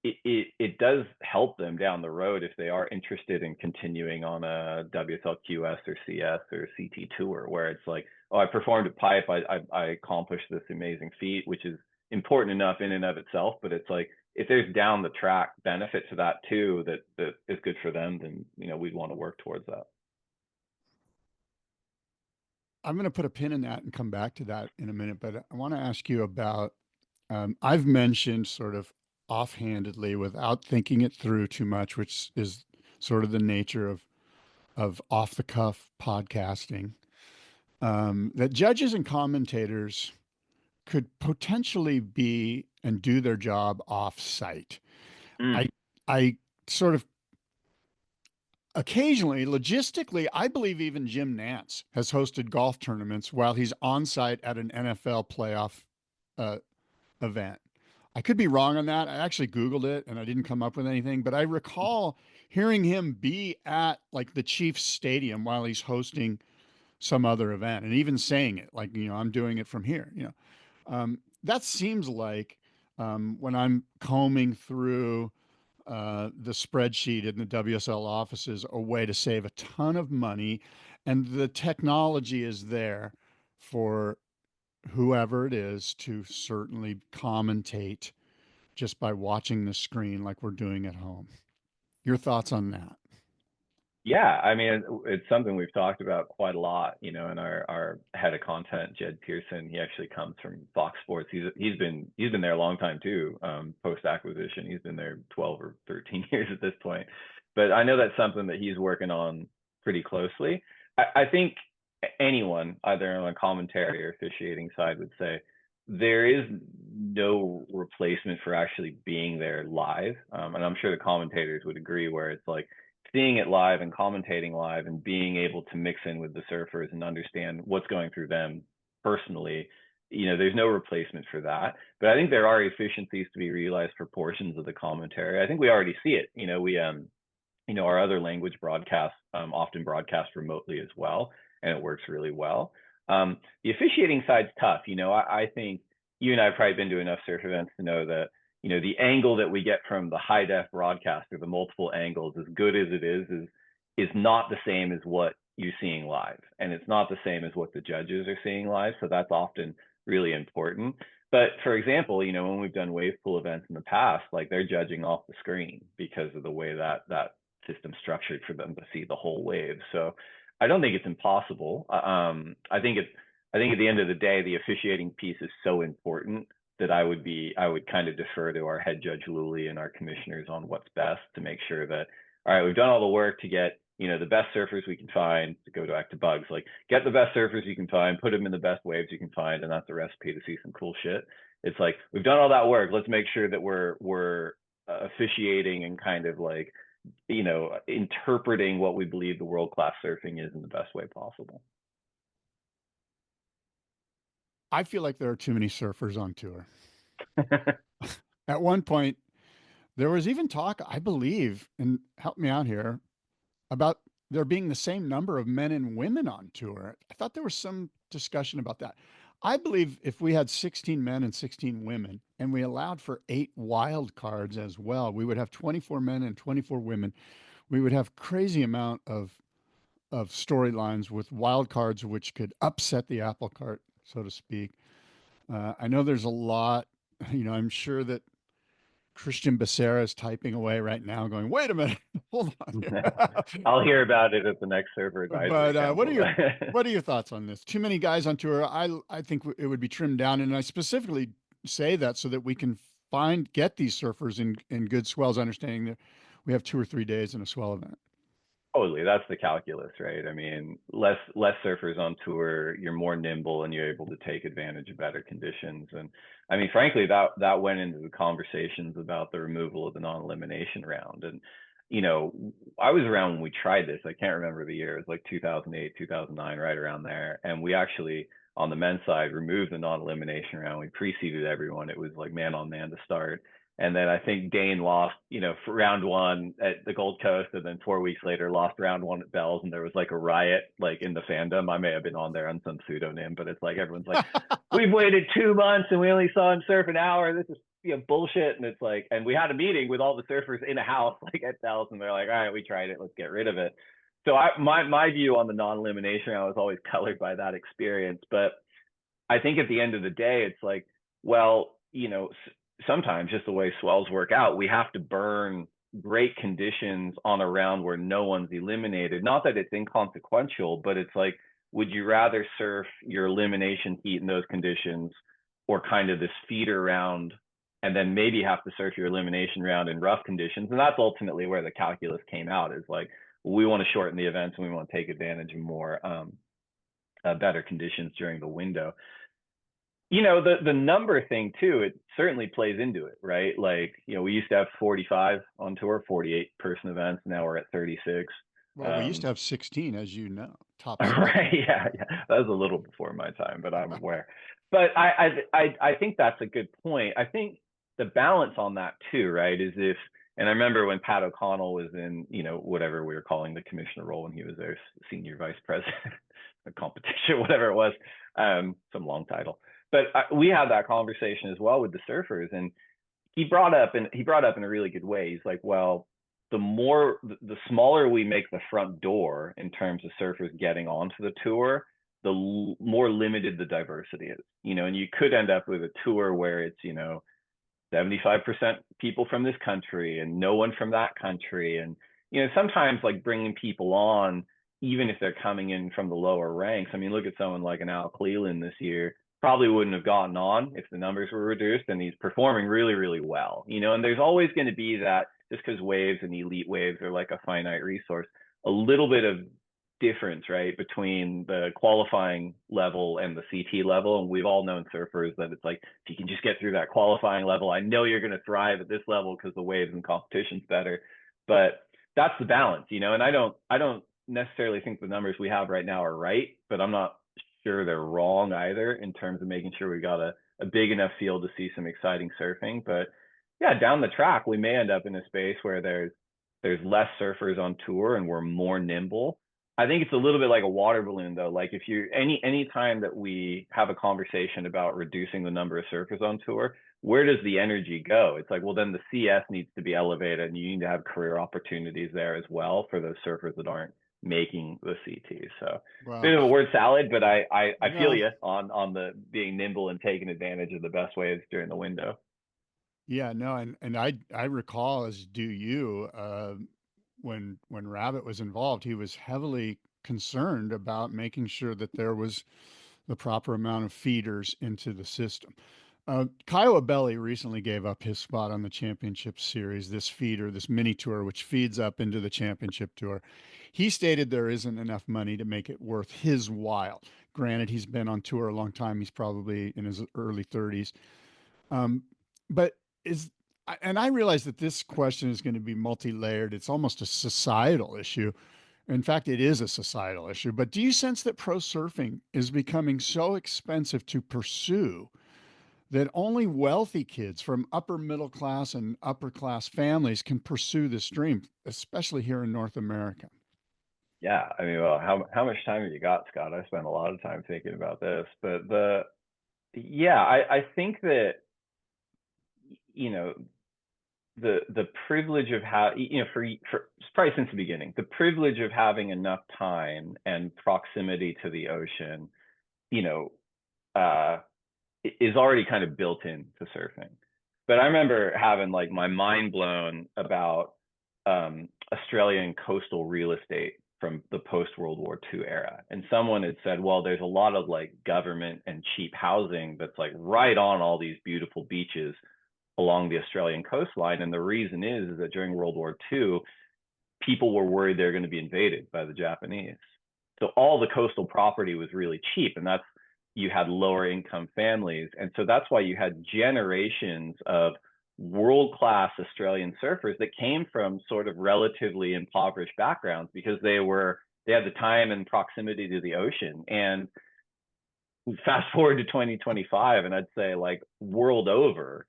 it does help them down the road if they are interested in continuing on a WSL QS or CS or CT tour, where it's like, oh, I performed at Pipe, I accomplished this amazing feat, which is important enough in and of itself. But it's like if there's down the track benefit to that too, that is good for them, then we'd want to work towards that. I'm going to put a pin in that and come back to that in a minute, but I want to ask you about I've mentioned sort of offhandedly without thinking it through too much, which is sort of the nature of off the cuff podcasting, that judges and commentators could potentially be and do their job off site. Mm. I sort of occasionally, logistically, I believe even Jim Nantz has hosted golf tournaments while he's on site at an NFL playoff uh, event. I could be wrong on that. I actually Googled it and I didn't come up with anything, but I recall hearing him be at like the Chiefs stadium while he's hosting some other event and even saying it like, I'm doing it from here, that seems like when I'm combing through the spreadsheet in the WSL offices, a way to save a ton of money. And the technology is there for whoever it is to certainly commentate just by watching the screen like we're doing at home. Your thoughts on that? Yeah, I mean, it's something we've talked about quite a lot, and our head of content, Jed Pearson, he actually comes from Fox Sports. He's been there a long time too, post acquisition. He's been there 12 or 13 years at this point. But I know that's something that he's working on pretty closely. I think anyone, either on a commentary or officiating side, would say there is no replacement for actually being there live. And I'm sure the commentators would agree, where it's like seeing it live and commentating live and being able to mix in with the surfers and understand what's going through them personally, there's no replacement for that. But I think there are efficiencies to be realized for portions of the commentary. I think we already see it. Our other language broadcasts often broadcast remotely as well, and it works really well. The officiating side's tough. I think you and I have probably been to enough surf events to know that the angle that we get from the high def broadcast, or the multiple angles, as good as it is not the same as what you're seeing live, and it's not the same as what the judges are seeing live. So that's often really important. But for example, when we've done wave pool events in the past, like they're judging off the screen because of the way that system structured for them to see the whole wave. So I don't think it's impossible. I think at the end of the day, the officiating piece is so important that I would kind of defer to our head judge Luli and our commissioners on what's best to make sure that, all right, we've done all the work to get the best surfers we can find, to go back to bugs, like get the best surfers you can find, put them in the best waves you can find, and that's a recipe to see some cool shit. It's like, we've done all that work. Let's make sure that we're officiating and kind of like interpreting what we believe the world-class surfing is in the best way possible. I feel like there are too many surfers on tour. At one point, there was even talk, I believe, and help me out here, about there being the same number of men and women on tour. I thought there was some discussion about that. I believe if we had 16 men and 16 women and we allowed for 8 wild cards as well, we would have 24 men and 24 women. We would have crazy amount of storylines with wild cards which could upset the apple cart, so to speak. I know there's a lot, I'm sure that Christian Becerra is typing away right now going, wait a minute, hold on. I'll hear about it at the next server advisory But what council. are your thoughts on this? Too many guys on tour. I think it would be trimmed down, and I specifically say that so that we can get these surfers in good swells, understanding that we have 2 or 3 days in a swell event. Totally, that's the calculus, right? I mean, less surfers on tour, you're more nimble and you're able to take advantage of better conditions. And I mean, frankly, that went into the conversations about the removal of the non-elimination round. And I was around when we tried this. I can't remember the year. It was like 2008, 2009, right around there. And we actually, on the men's side, removed the non-elimination round. We pre-seeded everyone. It was like man on man to start. And then I think Dane lost, for round 1 at the Gold Coast, and then 4 weeks later lost round 1 at Bells, and there was like a riot like in the fandom. I may have been on there on some pseudonym, but it's like everyone's like, we've waited 2 months and we only saw him surf an hour. This is bullshit. And it's like, and we had a meeting with all the surfers in a house like at Bells, and they're like, all right, we tried it, let's get rid of it. So my view on the non-elimination, I was always colored by that experience. But I think at the end of the day, it's like, well, sometimes just the way swells work out, we have to burn great conditions on a round where no one's eliminated. Not that it's inconsequential, but it's like, would you rather surf your elimination heat in those conditions, or kind of this feeder round and then maybe have to surf your elimination round in rough conditions? And that's ultimately where the calculus came out, is like, we want to shorten the events and we want to take advantage of more better conditions during the window. The number thing too, it certainly plays into it, right? Like, we used to have 45 on tour, 48 person events. Now we're at 36. Well, we used to have 16, as you know, top 16. Right. Yeah. Yeah. That was a little before my time, but I'm aware. But I think that's a good point. I think the balance on that too, right, is and I remember when Pat O'Connell was in, whatever we were calling the commissioner role when he was their senior vice president, the competition, whatever it was, some long title. But we had that conversation as well with the surfers, and he brought up in a really good way. He's like, well, the smaller we make the front door in terms of surfers getting onto the tour, the more limited the diversity is. And you could end up with a tour where it's 75% people from this country and no one from that country. And sometimes like bringing people on, even if they're coming in from the lower ranks. I mean, look at someone like an Al Cleland this year. Probably wouldn't have gotten on if the numbers were reduced, and he's performing really, really well. And there's always going to be that, just because waves and elite waves are like a finite resource, a little bit of difference, right, between the qualifying level and the CT level. And we've all known surfers that it's like, if you can just get through that qualifying level, I know you're going to thrive at this level because the waves and competition's better. But that's the balance, and I don't necessarily think the numbers we have right now are right, but I'm not sure they're wrong either in terms of making sure we got a big enough field to see some exciting surfing. But yeah, down the track, we may end up in a space where there's less surfers on tour and we're more nimble. I think it's a little bit like a water balloon though. Like if you any time that we have a conversation about reducing the number of surfers on tour, where does the energy go? It's like, well, then the CS needs to be elevated and you need to have career opportunities there as well for those surfers that aren't making the CT. So Well, bit of a word salad, but I feel no, you on the being nimble and taking advantage of the best waves during the window. yeah, no, and I recall, as do you, when Rabbit was involved, he was heavily concerned about making sure that there was the proper amount of feeders into the system. Kiowa Belly recently gave up his spot on the championship series, this feeder, this mini tour, which feeds up into the championship tour. He stated there isn't enough money to make it worth his while. Granted, he's been on tour a long time. He's probably in his early 30s. Um, but is and I realize that this question is going to be multi-layered. It's almost a societal issue. In fact, it is a societal issue. But do you sense that pro surfing is becoming so expensive to pursue that only wealthy kids from upper middle class and upper class families can pursue this dream, especially here in North America? Yeah, I mean, well, how much time have you got, Scott? I spent a lot of time thinking about this, but I think that you know the privilege of how for probably since the beginning, the privilege of having enough time and proximity to the ocean, you know, uh, is already kind of built into surfing. But I remember having like my mind blown about Australian coastal real estate from the post World War II era. And someone had said, well, there's a lot of like government and cheap housing that's like right on all these beautiful beaches along the Australian coastline. And the reason is that during World War II, people were worried they're going to be invaded by the Japanese. So all the coastal property was really cheap. And that's, you had lower income families. And so that's why you had generations of world-class Australian surfers that came from sort of relatively impoverished backgrounds because they had the time and proximity to the ocean. And fast forward to 2025, and I'd say like world over,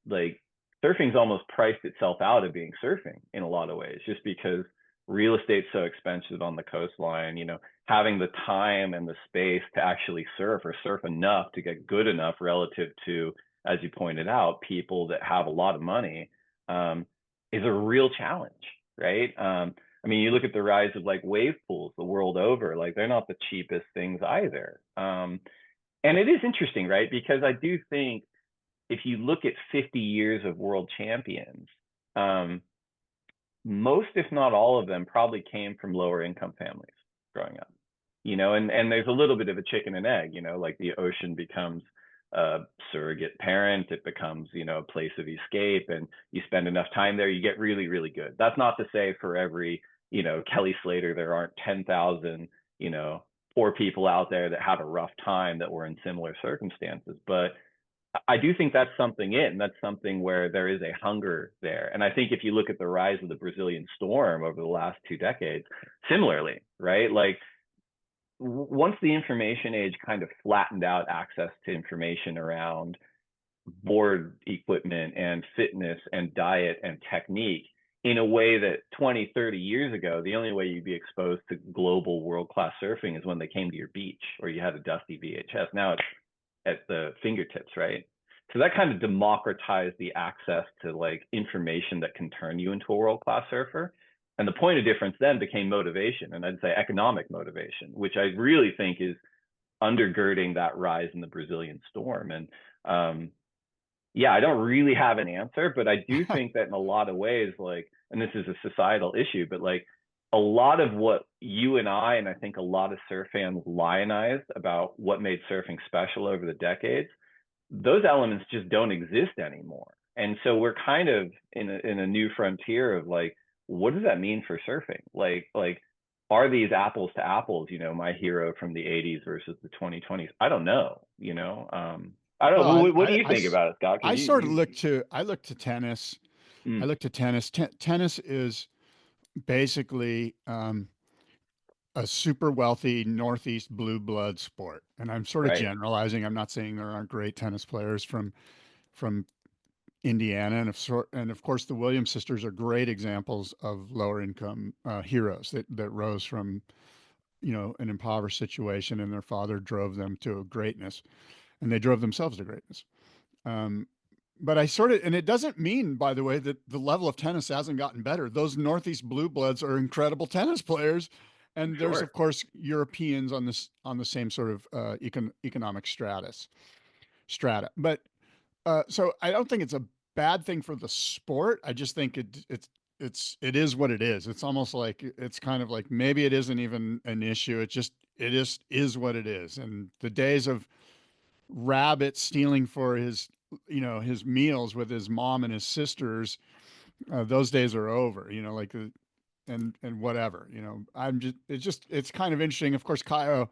like surfing's almost priced itself out of being surfing in a lot of ways, just because real estate's so expensive on the coastline. Having the time and the space to actually surf or surf enough to get good enough relative to, as you pointed out, people that have a lot of money, is a real challenge, right? I mean, you look at the rise of like wave pools the world over, like they're not the cheapest things either. And it is interesting, right? Because I do think if you look at 50 years of world champions, most, if not all of them, probably came from lower income families growing up. And there's a little bit of a chicken and egg, like the ocean becomes a surrogate parent, it becomes, a place of escape, and you spend enough time there, you get really, really good. That's not to say for every Kelly Slater, there aren't 10,000, poor people out there that have a rough time that were in similar circumstances. But I do think that's and that's something where there is a hunger there. And I think if you look at the rise of the Brazilian Storm over the last 2 decades, similarly, right? Like once the information age kind of flattened out access to information around board equipment and fitness and diet and technique in a way that 20, 30 years ago, the only way you'd be exposed to global world-class surfing is when they came to your beach or you had a dusty VHS. Now it's at the fingertips, right? So that kind of democratized the access to like information that can turn you into a world-class surfer. And the point of difference then became motivation, and I'd say economic motivation, which I really think is undergirding that rise in the Brazilian Storm. And yeah, I don't really have an answer, but I do think that in a lot of ways, like, and this is a societal issue, but like a lot of what you and I think a lot of surf fans lionized about what made surfing special over the decades, those elements just don't exist anymore. And so we're kind of in a new frontier of like, what does that mean for surfing? Like, are these apples to apples, my hero from the 80s versus the 2020s? I don't know, I don't know. Well, What do you think about it, Scott? I Because sort of I look to tennis. I mm, look to tennis. Tennis is basically a super wealthy Northeast blue blood sport. And I'm sort of right, generalizing. I'm not saying there aren't great tennis players from Indiana, and of course the Williams sisters are great examples of lower income heroes that rose from an impoverished situation, and their father drove them to greatness, and they drove themselves to greatness. Um, but and it doesn't mean, by the way, that the level of tennis hasn't gotten better. Those Northeast blue bloods are incredible tennis players, and there's sure, of course Europeans on the same sort of economic strata. But so I don't think it's a bad thing for the sport. I just think it is what it is. It's almost like it's kind of like maybe it isn't even an issue. It is what it is. And the days of Rabbit stealing for his meals with his mom and his sisters, those days are over. Like and whatever. It's kind of interesting. Of course, Kaio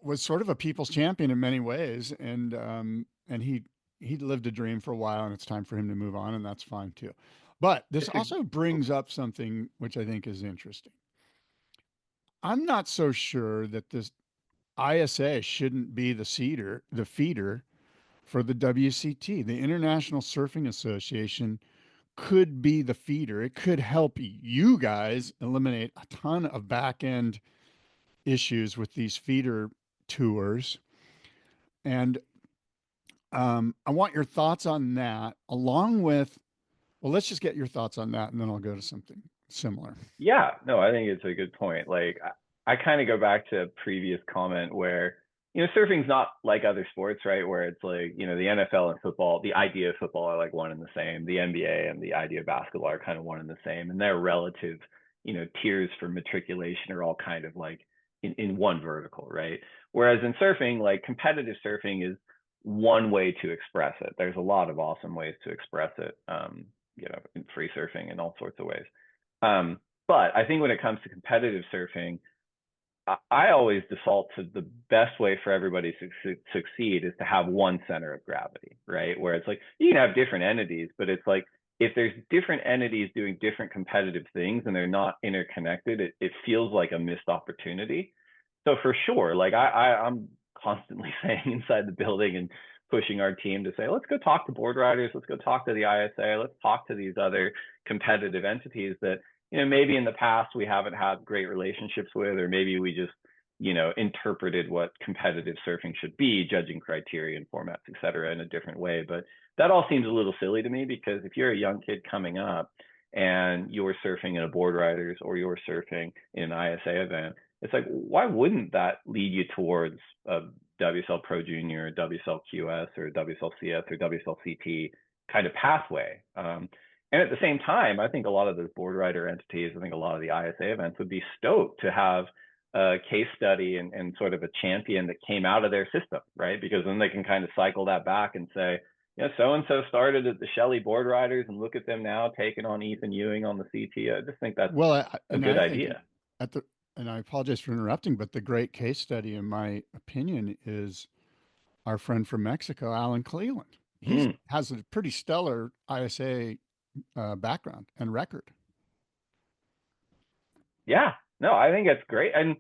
was sort of a people's champion in many ways, and he lived a dream for a while, and it's time for him to move on, and that's fine too. But this it's a also brings up something which I think is interesting. I'm not so sure that this ISA shouldn't be the feeder for the WCT. The International Surfing Association could be the feeder. It could help you guys eliminate a ton of back end issues with these feeder tours. And I want your thoughts on that, along with, well, let's just get your thoughts on that, and then I'll go to something similar. Yeah, no, I think it's a good point. Like I kind of go back to a previous comment where, surfing's not like other sports, right? Where it's like, the NFL and football, the idea of football are like one and the same. The NBA and the idea of basketball are kind of one and the same. And their relative, tiers for matriculation are all kind of like in one vertical, right? Whereas in surfing, like competitive surfing is one way to express it. There's a lot of awesome ways to express it, in free surfing and all sorts of ways. Um, but I think when it comes to competitive surfing, I always default to the best way for everybody to succeed is to have one center of gravity, right? Where it's like you can have different entities, but it's like if there's different entities doing different competitive things and they're not interconnected, it feels like a missed opportunity. So for sure, like I'm constantly saying inside the building and pushing our team to say, let's go talk to board riders, let's go talk to the ISA, let's talk to these other competitive entities that, maybe in the past we haven't had great relationships with, or maybe we just, interpreted what competitive surfing should be, judging criteria and formats, et cetera, in a different way. But that all seems a little silly to me, because if you're a young kid coming up and you're surfing in a board riders or you're surfing in an ISA event, it's like, why wouldn't that lead you towards a WSL Pro Junior, WSL QS, or WSL CS, or WSL CT kind of pathway? And at the same time, I think a lot of those board rider entities, I think a lot of the ISA events would be stoked to have a case study and sort of a champion that came out of their system, right? Because then they can kind of cycle that back and say, so and so started at the Shelley Board Riders, and look at them now taking on Ethan Ewing on the CT. I just think that's Well, a and good I think idea. at the and I apologize for interrupting, but the great case study, in my opinion, is our friend from Mexico, Alan Cleland. He Mm, has a pretty stellar ISA background and record. yeah, no, I think that's great. And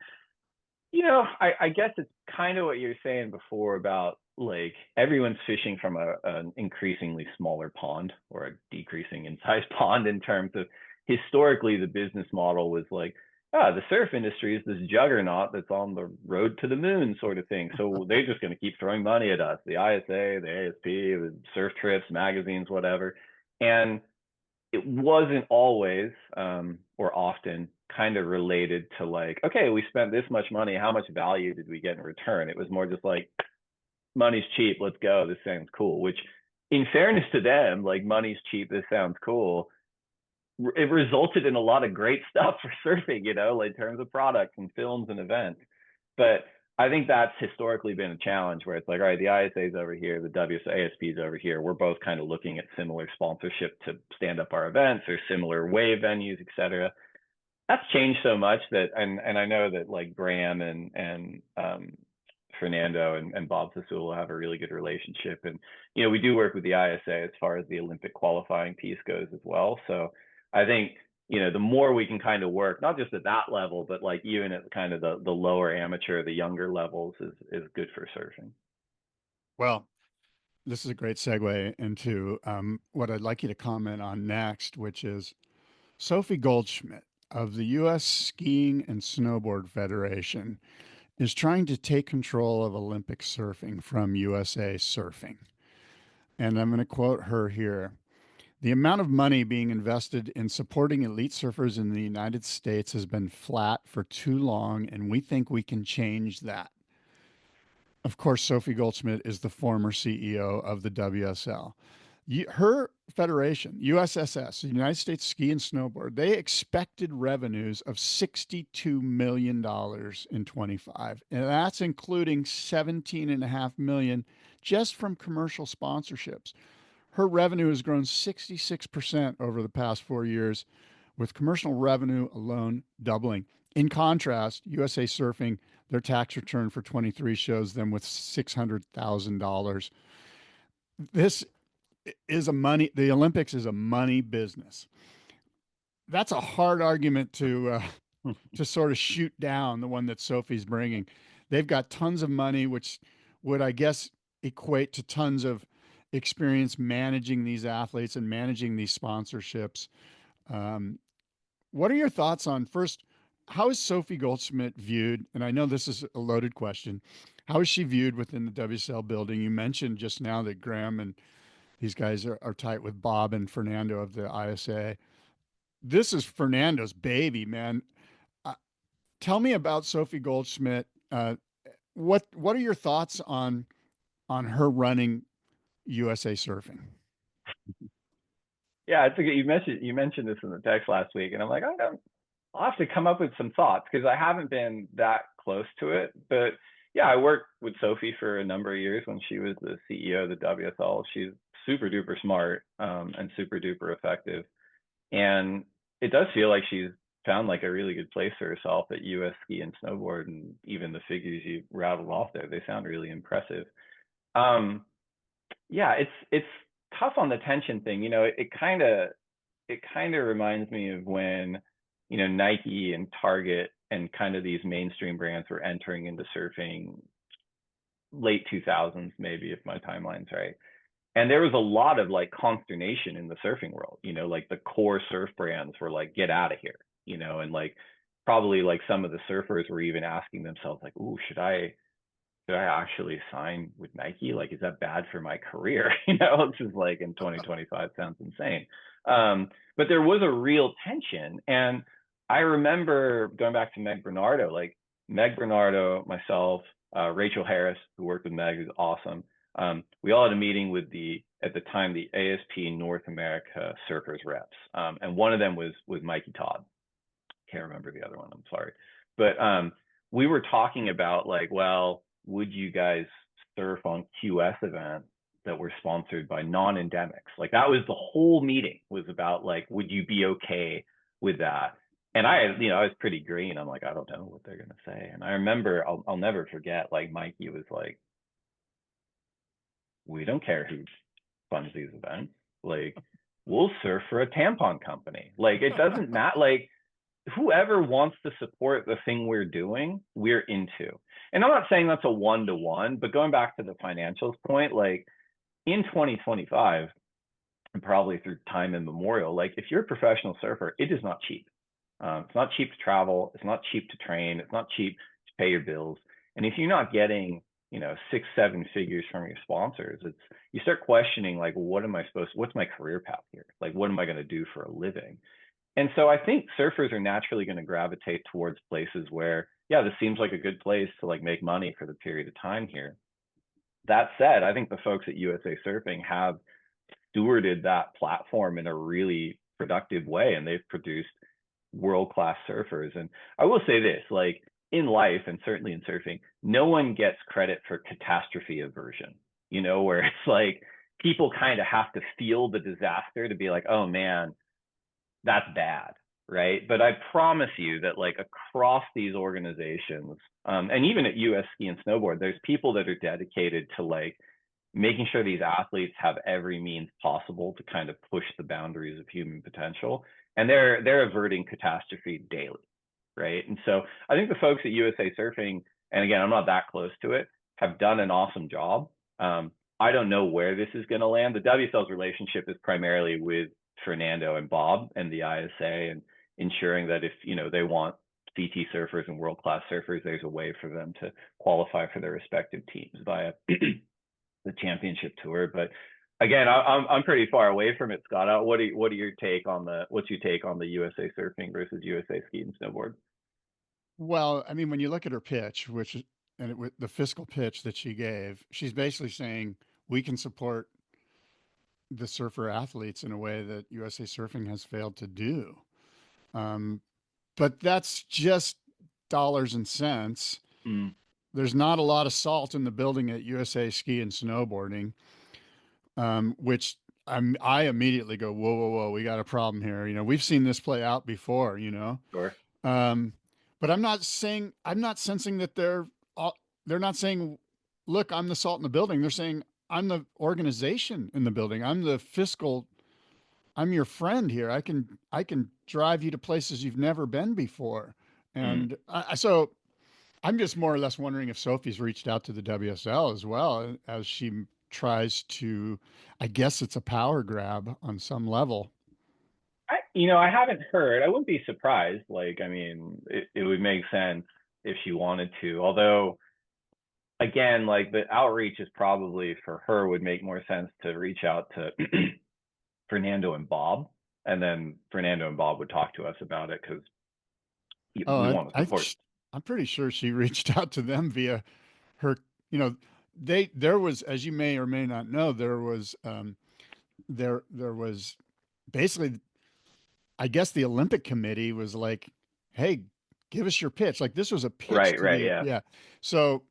I guess it's kind of what you're saying before about like everyone's fishing from an increasingly smaller pond or a decreasing in size pond in terms of historically the business model was like, the surf industry is this juggernaut that's on the road to the moon sort of thing. So they're just going to keep throwing money at us, the ISA, the ASP, the surf trips, magazines, whatever. And it wasn't always or often kind of related to like, okay, we spent this much money, how much value did we get in return? It was more just like, money's cheap, let's go, this sounds cool. Which, in fairness to them, like, money's cheap, this sounds cool, it resulted in a lot of great stuff for surfing, like in terms of products and films and events. But I think that's historically been a challenge where it's like, all right, the ISA's over here, the WSASP's over here. We're both kind of looking at similar sponsorship to stand up our events or similar wave venues, et cetera. That's changed so much that, and I know that like Graham and Fernando and Bob Sassoul have a really good relationship. And, we do work with the ISA as far as the Olympic qualifying piece goes as well. So I think, the more we can kind of work, not just at that level, but like even at kind of the lower amateur, the younger levels is good for surfing. Well, this is a great segue into what I'd like you to comment on next, which is Sophie Goldschmidt of the U.S. Skiing and Snowboard Federation is trying to take control of Olympic surfing from USA Surfing. And I'm going to quote her here. The amount of money being invested in supporting elite surfers in the United States has been flat for too long, and we think we can change that. Of course, Sophie Goldschmidt is the former CEO of the WSL. Her federation, USSS, the United States Ski and Snowboard, they expected revenues of $62 million in 25. And that's including 17.5 million just from commercial sponsorships. Her revenue has grown 66% over the past 4 years, with commercial revenue alone doubling. In contrast, USA Surfing, their tax return for 23 shows them with $600,000. This is the Olympics is a money business. That's a hard argument to sort of shoot down, the one that Sophie's bringing. They've got tons of money, which would, I guess, equate to tons of experience managing these athletes and managing these sponsorships. Um, what are your thoughts on, first, how is Sophie Goldschmidt viewed? And I know this is a loaded question. How is she viewed within the WSL building? You mentioned just now that Graham and these guys are tight with Bob and Fernando of the ISA. This is Fernando's baby, man. Uh, Tell me about Sophie Goldschmidt. What are your thoughts on her running USA Surfing? Yeah, it's a good, you mentioned this in the text last week, and I'm like, I'll have to come up with some thoughts because I haven't been that close to it. But yeah, I worked with Sophie for a number of years when she was the CEO of the WSL. She's super duper smart and super duper effective, and it does feel like she's found like a really good place for herself at US Ski and Snowboard, and even the figures you rattled off there, they sound really impressive. Um, yeah, it's tough on the tension thing. It kind of reminds me of when Nike and Target and kind of these mainstream brands were entering into surfing late 2000s, maybe, if my timeline's right. And there was a lot of like consternation in the surfing world. Like the core surf brands were like, get out of here. And like probably like some of the surfers were even asking themselves like, ooh, should I actually sign with Nike? Like, is that bad for my career? It's just like in 2025 sounds insane. But there was a real tension. And I remember going back to Meg Bernardo, like Meg Bernardo, myself, Rachel Harris, who worked with Meg, who's awesome. We all had a meeting with at the time, the ASP North America surfers reps. And one of them was Mikey Todd. Can't remember the other one. I'm sorry. But we were talking about like, well, would you guys surf on QS events that were sponsored by non-endemics. Like that was the whole meeting was about like, would you be okay with that? And I was pretty green. I'm like, I don't know what they're gonna say. And I remember, I'll never forget. Like Mikey was like, we don't care who funds these events. Like, we'll surf for a tampon company. Like, it doesn't matter. Like, whoever wants to support the thing we're doing, we're into. And I'm not saying that's a one-to-one, but going back to the financials point, like in 2025, and probably through time immemorial, like if you're a professional surfer, it is not cheap. It's not cheap to travel. It's not cheap to train. It's not cheap to pay your bills. And if you're not getting, 6, 7 figures from your sponsors, you start questioning like, well, what's my career path here? Like, what am I going to do for a living? And so I think surfers are naturally going to gravitate towards places where, yeah, this seems like a good place to like make money for the period of time here. That said, I think the folks at USA Surfing have stewarded that platform in a really productive way, and they've produced world-class surfers. And I will say this, like in life and certainly in surfing, no one gets credit for catastrophe aversion, where it's like people kind of have to feel the disaster to be like, oh man, that's bad, right? But I promise you that like across these organizations, and even at US Ski and Snowboard, there's people that are dedicated to like making sure these athletes have every means possible to kind of push the boundaries of human potential, and they're averting catastrophe daily, right? And so I think the folks at USA Surfing, and again, I'm not that close to it, have done an awesome job. I don't know where this is going to land. The WSL's relationship is primarily with Fernando and Bob and the ISA, and ensuring that if they want CT surfers and world-class surfers, there's a way for them to qualify for their respective teams via the championship tour. But again, I'm pretty far away from it, Scott. What's your take on the USA Surfing versus USA Ski and Snowboard? Well, I mean, when you look at her pitch, the fiscal pitch that she gave, she's basically saying we can support the surfer athletes in a way that USA Surfing has failed to do. Um, but that's just dollars and cents. Mm. There's not a lot of salt in the building at USA Ski and Snowboarding, which I immediately go, whoa, whoa, whoa, we got a problem here. We've seen this play out before. Sure. Um, but I'm not sensing that they're not saying, look, I'm the salt in the building. They're saying I'm the organization in the building. I'm your friend here. I can drive you to places you've never been before. Mm. And so I'm just more or less wondering if Sophie's reached out to the WSL as well as she tries to, I guess it's a power grab on some level. I haven't heard. I wouldn't be surprised. Like, I mean, it would make sense if she wanted to. Although, again, like the outreach is probably for her would make more sense to reach out to Fernando and Bob, and then Fernando and Bob would talk to us about it because Oh, we want to support. I'm pretty sure she reached out to them via her, you know, there was, as you may or may not know, there was basically, I guess the Olympic Committee was like, hey, give us your pitch. Like this was a pitch Right, to right, the, yeah. yeah. So,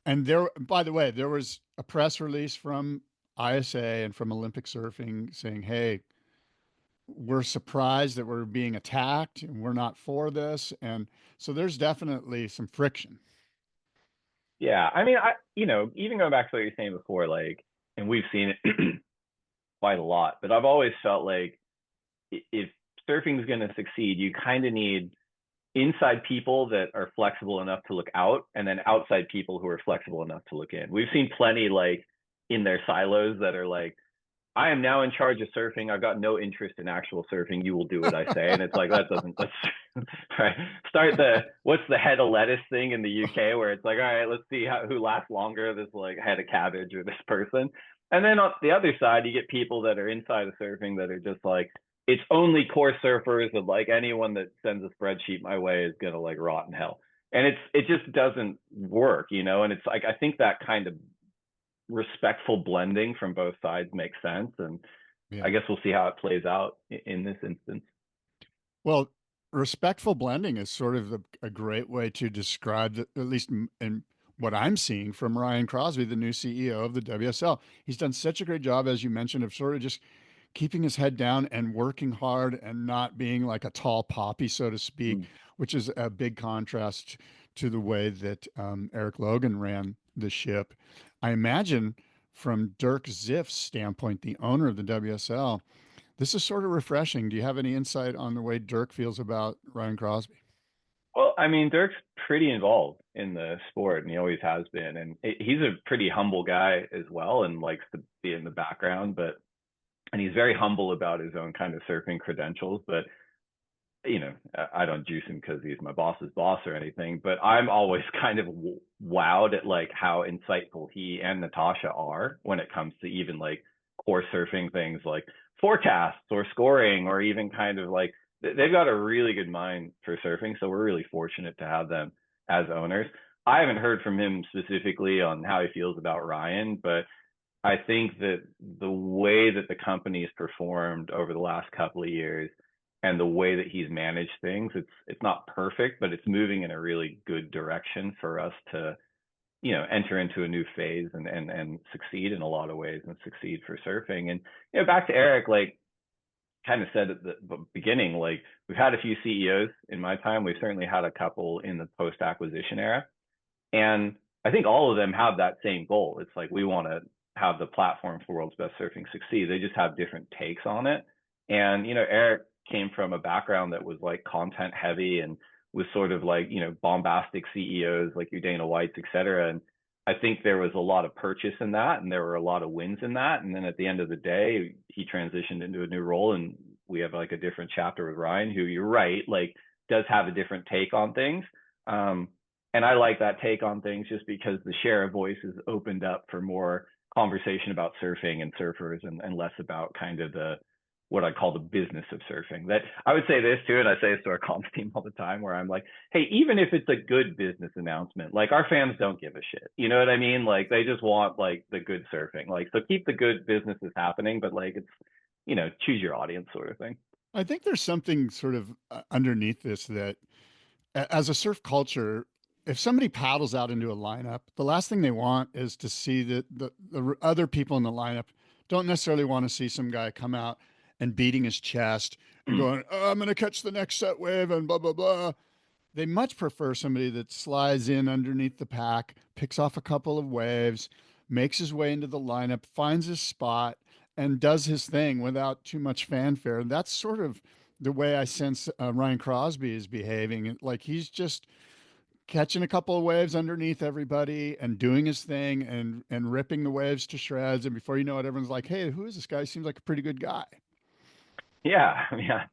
and by the way, there was a press release from ISA and from Olympic Surfing saying, hey, we're surprised that we're being attacked and we're not for this. And so there's definitely some friction. Yeah, I mean, even going back to what you were saying before, like, and we've seen it quite a lot, but I've always felt like if surfing is going to succeed, you kind of need inside people that are flexible enough to look out, and then outside people who are flexible enough to look in. We've seen plenty like in their silos that are like, I am now in charge of surfing. I've got no interest in actual surfing. You will do what I say. And it's like, let's right. What's the head of lettuce thing in the UK where it's like, all right, let's see who lasts longer, this like head of cabbage or this person. And then on the other side, you get people that are inside of surfing that are just like, it's only core surfers, and like anyone that sends a spreadsheet my way is going to like rot in hell. And it just doesn't work, and it's like, I think that kind of respectful blending from both sides makes sense. And Yeah. I guess we'll see how it plays out in this instance. Well, respectful blending is sort of a great way to describe at least in what I'm seeing from Ryan Crosby, the new CEO of the WSL. He's done such a great job, as you mentioned, of sort of just keeping his head down and working hard and not being like a tall poppy, so to speak, Mm. which is a big contrast to the way that Eric Logan ran the ship. I imagine from Dirk Ziff's standpoint, the owner of the WSL, this is sort of refreshing. Do you have any insight on the way Dirk feels about Ryan Crosby? Well, I mean, Dirk's pretty involved in the sport, and he always has been. And he's a pretty humble guy as well, and likes to be in the background. But and he's very humble about his own kind of surfing credentials. But I don't juice him because he's my boss's boss or anything. But I'm always kind of wowed at like how insightful he and Natasha are when it comes to even like core surfing things like forecasts or scoring, or even kind of like they've got a really good mind for surfing. So we're really fortunate to have them as owners. I haven't heard from him specifically on how he feels about Ryan, but I think that the way that the company's performed over the last couple of years and the way that he's managed things, it's not perfect, but it's moving in a really good direction for us to, enter into a new phase and succeed in a lot of ways, and succeed for surfing. And back to Eric, like kind of said at the beginning, like we've had a few CEOs in my time. We've certainly had a couple in the post acquisition era. And I think all of them have that same goal. It's like we want to have the platform for world's best surfing succeed. They just have different takes on it. And, Eric came from a background that was like content heavy and was sort of like, bombastic CEOs like your Dana Whites, et cetera. And I think there was a lot of purchase in that, and there were a lot of wins in that. And then at the end of the day, he transitioned into a new role, and we have like a different chapter with Ryan, who you're right, like does have a different take on things. And I like that take on things just because the share of voice is opened up for more conversation about surfing and surfers, and less about kind of the what I call the business of surfing. That I would say this too, and I say this to our comms team all the time, where I'm like, hey, even if it's a good business announcement, like our fans don't give a shit. You know what I mean? Like they just want like the good surfing. Like so keep the good businesses happening, but like it's choose your audience sort of thing. I think there's something sort of underneath this that as a surf culture, if somebody paddles out into a lineup, the last thing they want is to see that the other people in the lineup don't necessarily want to see some guy come out and beating his chest and going, oh, I'm going to catch the next set wave and blah, blah, blah. They much prefer somebody that slides in underneath the pack, picks off a couple of waves, makes his way into the lineup, finds his spot, and does his thing without too much fanfare. That's sort of the way I sense Ryan Crosby is behaving. Like he's just catching a couple of waves underneath everybody and doing his thing and ripping the waves to shreds. And before you know it, everyone's like, "Hey, who is this guy? Seems like a pretty good guy." Yeah, yeah.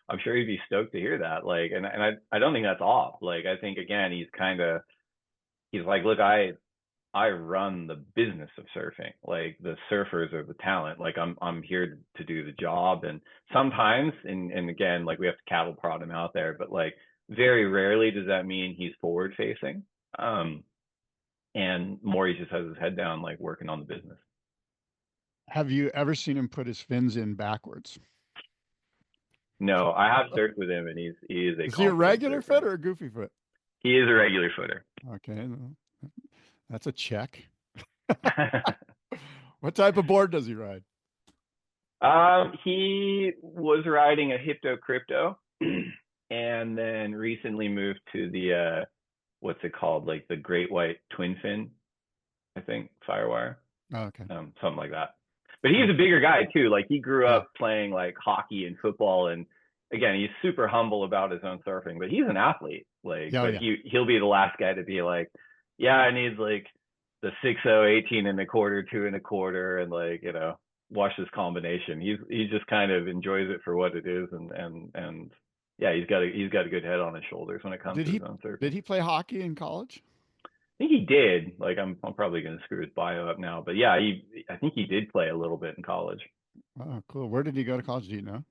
I'm sure he'd be stoked to hear that. Like, and I don't think that's off. Like, I think again, he's like, look, I run the business of surfing. Like the surfers are the talent. Like I'm here to do the job. And sometimes, and again, like we have to cattle prod him out there, but like very rarely does that mean he's forward facing. And more he just has his head down, like working on the business. Have you ever seen him put his fins in backwards? No, I have surfed with him, and he is a Is he a confident regular foot surfer. or a goofy foot? He is a regular footer. Okay, that's a check. What type of board does he ride? He was riding a Hypto Crypto, and then recently moved to the what's it called, like the Great White Twin Fin, I think, Firewire, Oh, okay. something like that. But he's a bigger guy too. Like he grew Yeah. up playing like hockey and football, and again, he's super humble about his own surfing. But he's an athlete. Like, Yeah, oh, but yeah. he'll be the last guy to be like, yeah, I need like the 6.0, 18 and a quarter, 2 and a quarter, and like watch this combination. He just kind of enjoys it for what it is, and yeah, he's got a good head on his shoulders when it comes Did to his he own surfing. did he play hockey in college? I think he did. Like I'm probably gonna screw his bio up now, but yeah, I think he did play a little bit in college. Oh, cool. Where did he go to college? Do you know?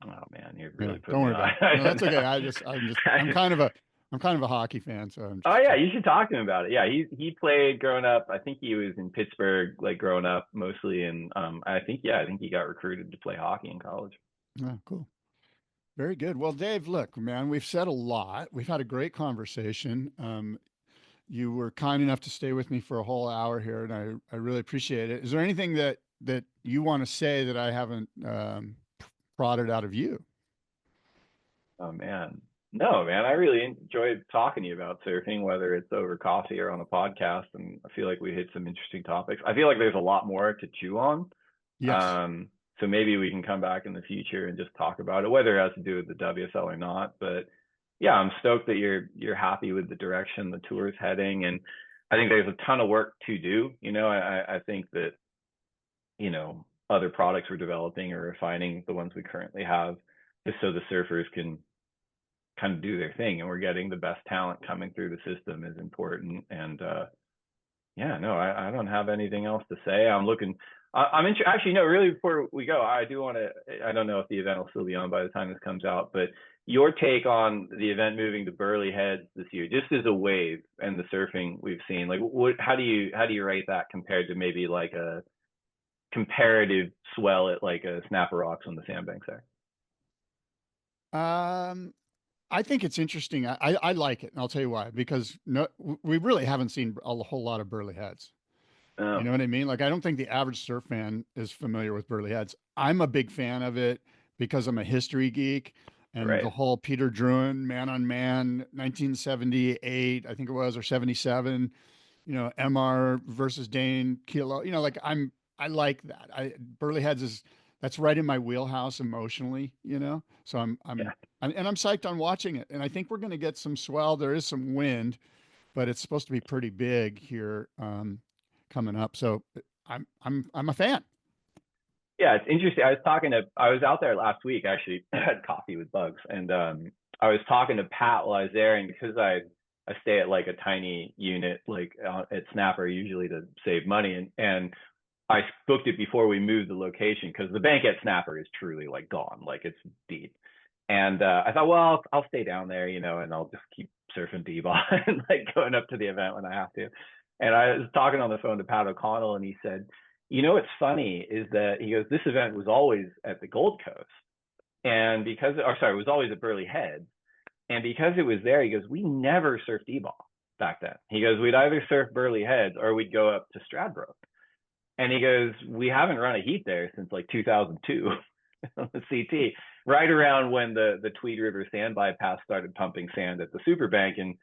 Oh man, you Yeah, really put don't me worry on. about it. I No, don't that's okay. know. I'm kind of a hockey fan, so I'm Oh just yeah, you should talk to him about it. Yeah, he played growing up. I think he was in Pittsburgh, like growing up mostly, and I think he got recruited to play hockey in college. oh, cool. Very good. Well, Dave, look, man, we've said a lot. We've had a great conversation. You were kind enough to stay with me for a whole hour here, and I really appreciate it. Is there anything that you want to say that I haven't prodded out of you? Oh man. No, man, I really enjoyed talking to you about surfing, whether it's over coffee or on a podcast. And I feel like we hit some interesting topics. I feel like there's a lot more to chew on. Yes. Um, so maybe we can come back in the future and just talk about it, whether it has to do with the WSL or not. But yeah, I'm stoked that you're happy with the direction the tour is heading. And I think there's a ton of work to do. I think that, other products we're developing or refining the ones we currently have just so the surfers can kind of do their thing, and we're getting the best talent coming through the system is important. And yeah, no, I don't have anything else to say. I'm looking. Actually, no, really. Before we go, I do want to. I don't know if the event will still be on by the time this comes out, but your take on the event moving to Burley Heads this year, just as a wave and the surfing we've seen. Like, How do you rate that compared to maybe like a comparative swell at like a Snapper Rocks on the sandbanks there? Um, I think it's interesting. I like it, and I'll tell you why. Because no, we really haven't seen a whole lot of Burley Heads. You Oh, know what I mean? Like, I don't think the average surf fan is familiar with Burley Heads. I'm a big fan of it because I'm a history geek, and the right. whole Peter Druin man on man, 1978, I think it was, or 77. MR versus Dane Kilo. Like I like that. Burley Heads is that's right in my wheelhouse emotionally. So Yeah. and I'm psyched on watching it. And I think we're going to get some swell. There is some wind, but it's supposed to be pretty big here coming up. So I'm a fan. Yeah, it's interesting. I was out there last week actually. I had coffee with Bugs, and I was talking to Pat while I was there, and because I stay at like a tiny unit like at Snapper usually to save money, and I booked it before we moved the location because the bank at Snapper is truly like gone, like it's deep. And I thought, well, I'll stay down there, and I'll just keep surfing D-ball and like going up to the event when I have to. And I was talking on the phone to Pat O'Connell, and he said, what's funny is that he goes, this event was always at the Gold Coast, and it was always at Burley Head, and because it was there, he goes, we never surfed D-ball back then. He goes, we'd either surf Burley Heads or we'd go up to Stradbroke. And he goes, we haven't run a heat there since like 2002 on the CT, right around when the Tweed River sand bypass started pumping sand at the Superbank. And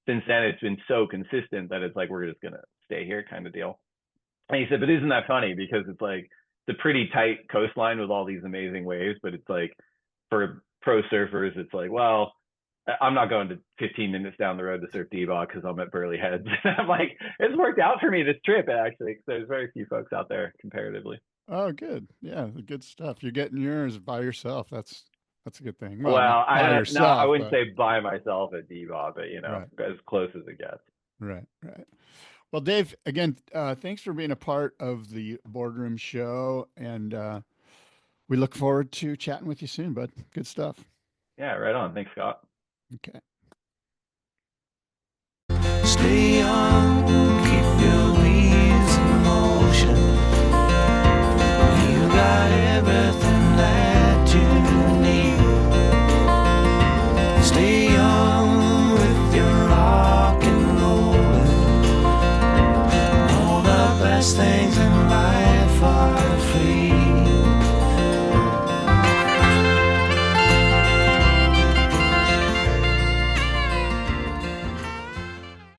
since then, it's been so consistent that it's like, we're just going to stay here kind of deal. And he said, but isn't that funny? Because it's like it's a pretty tight coastline with all these amazing waves, but it's like for pro surfers, it's like, well, I'm not going to 15 minutes down the road to surf D-Ball because I'm at Burley Heads. I'm like, it's worked out for me this trip actually, because there's very few folks out there comparatively. Oh, good. Yeah, good stuff. You're getting yours by yourself. That's a good thing. Well, not Well, by no, I yourself, wouldn't but say by myself at D-Ball, but right, as close as it gets. right. Well, Dave, again, thanks for being a part of the Boardroom Show, and we look forward to chatting with you soon, bud. Good stuff. Yeah, right on. Thanks, Scott. Okay.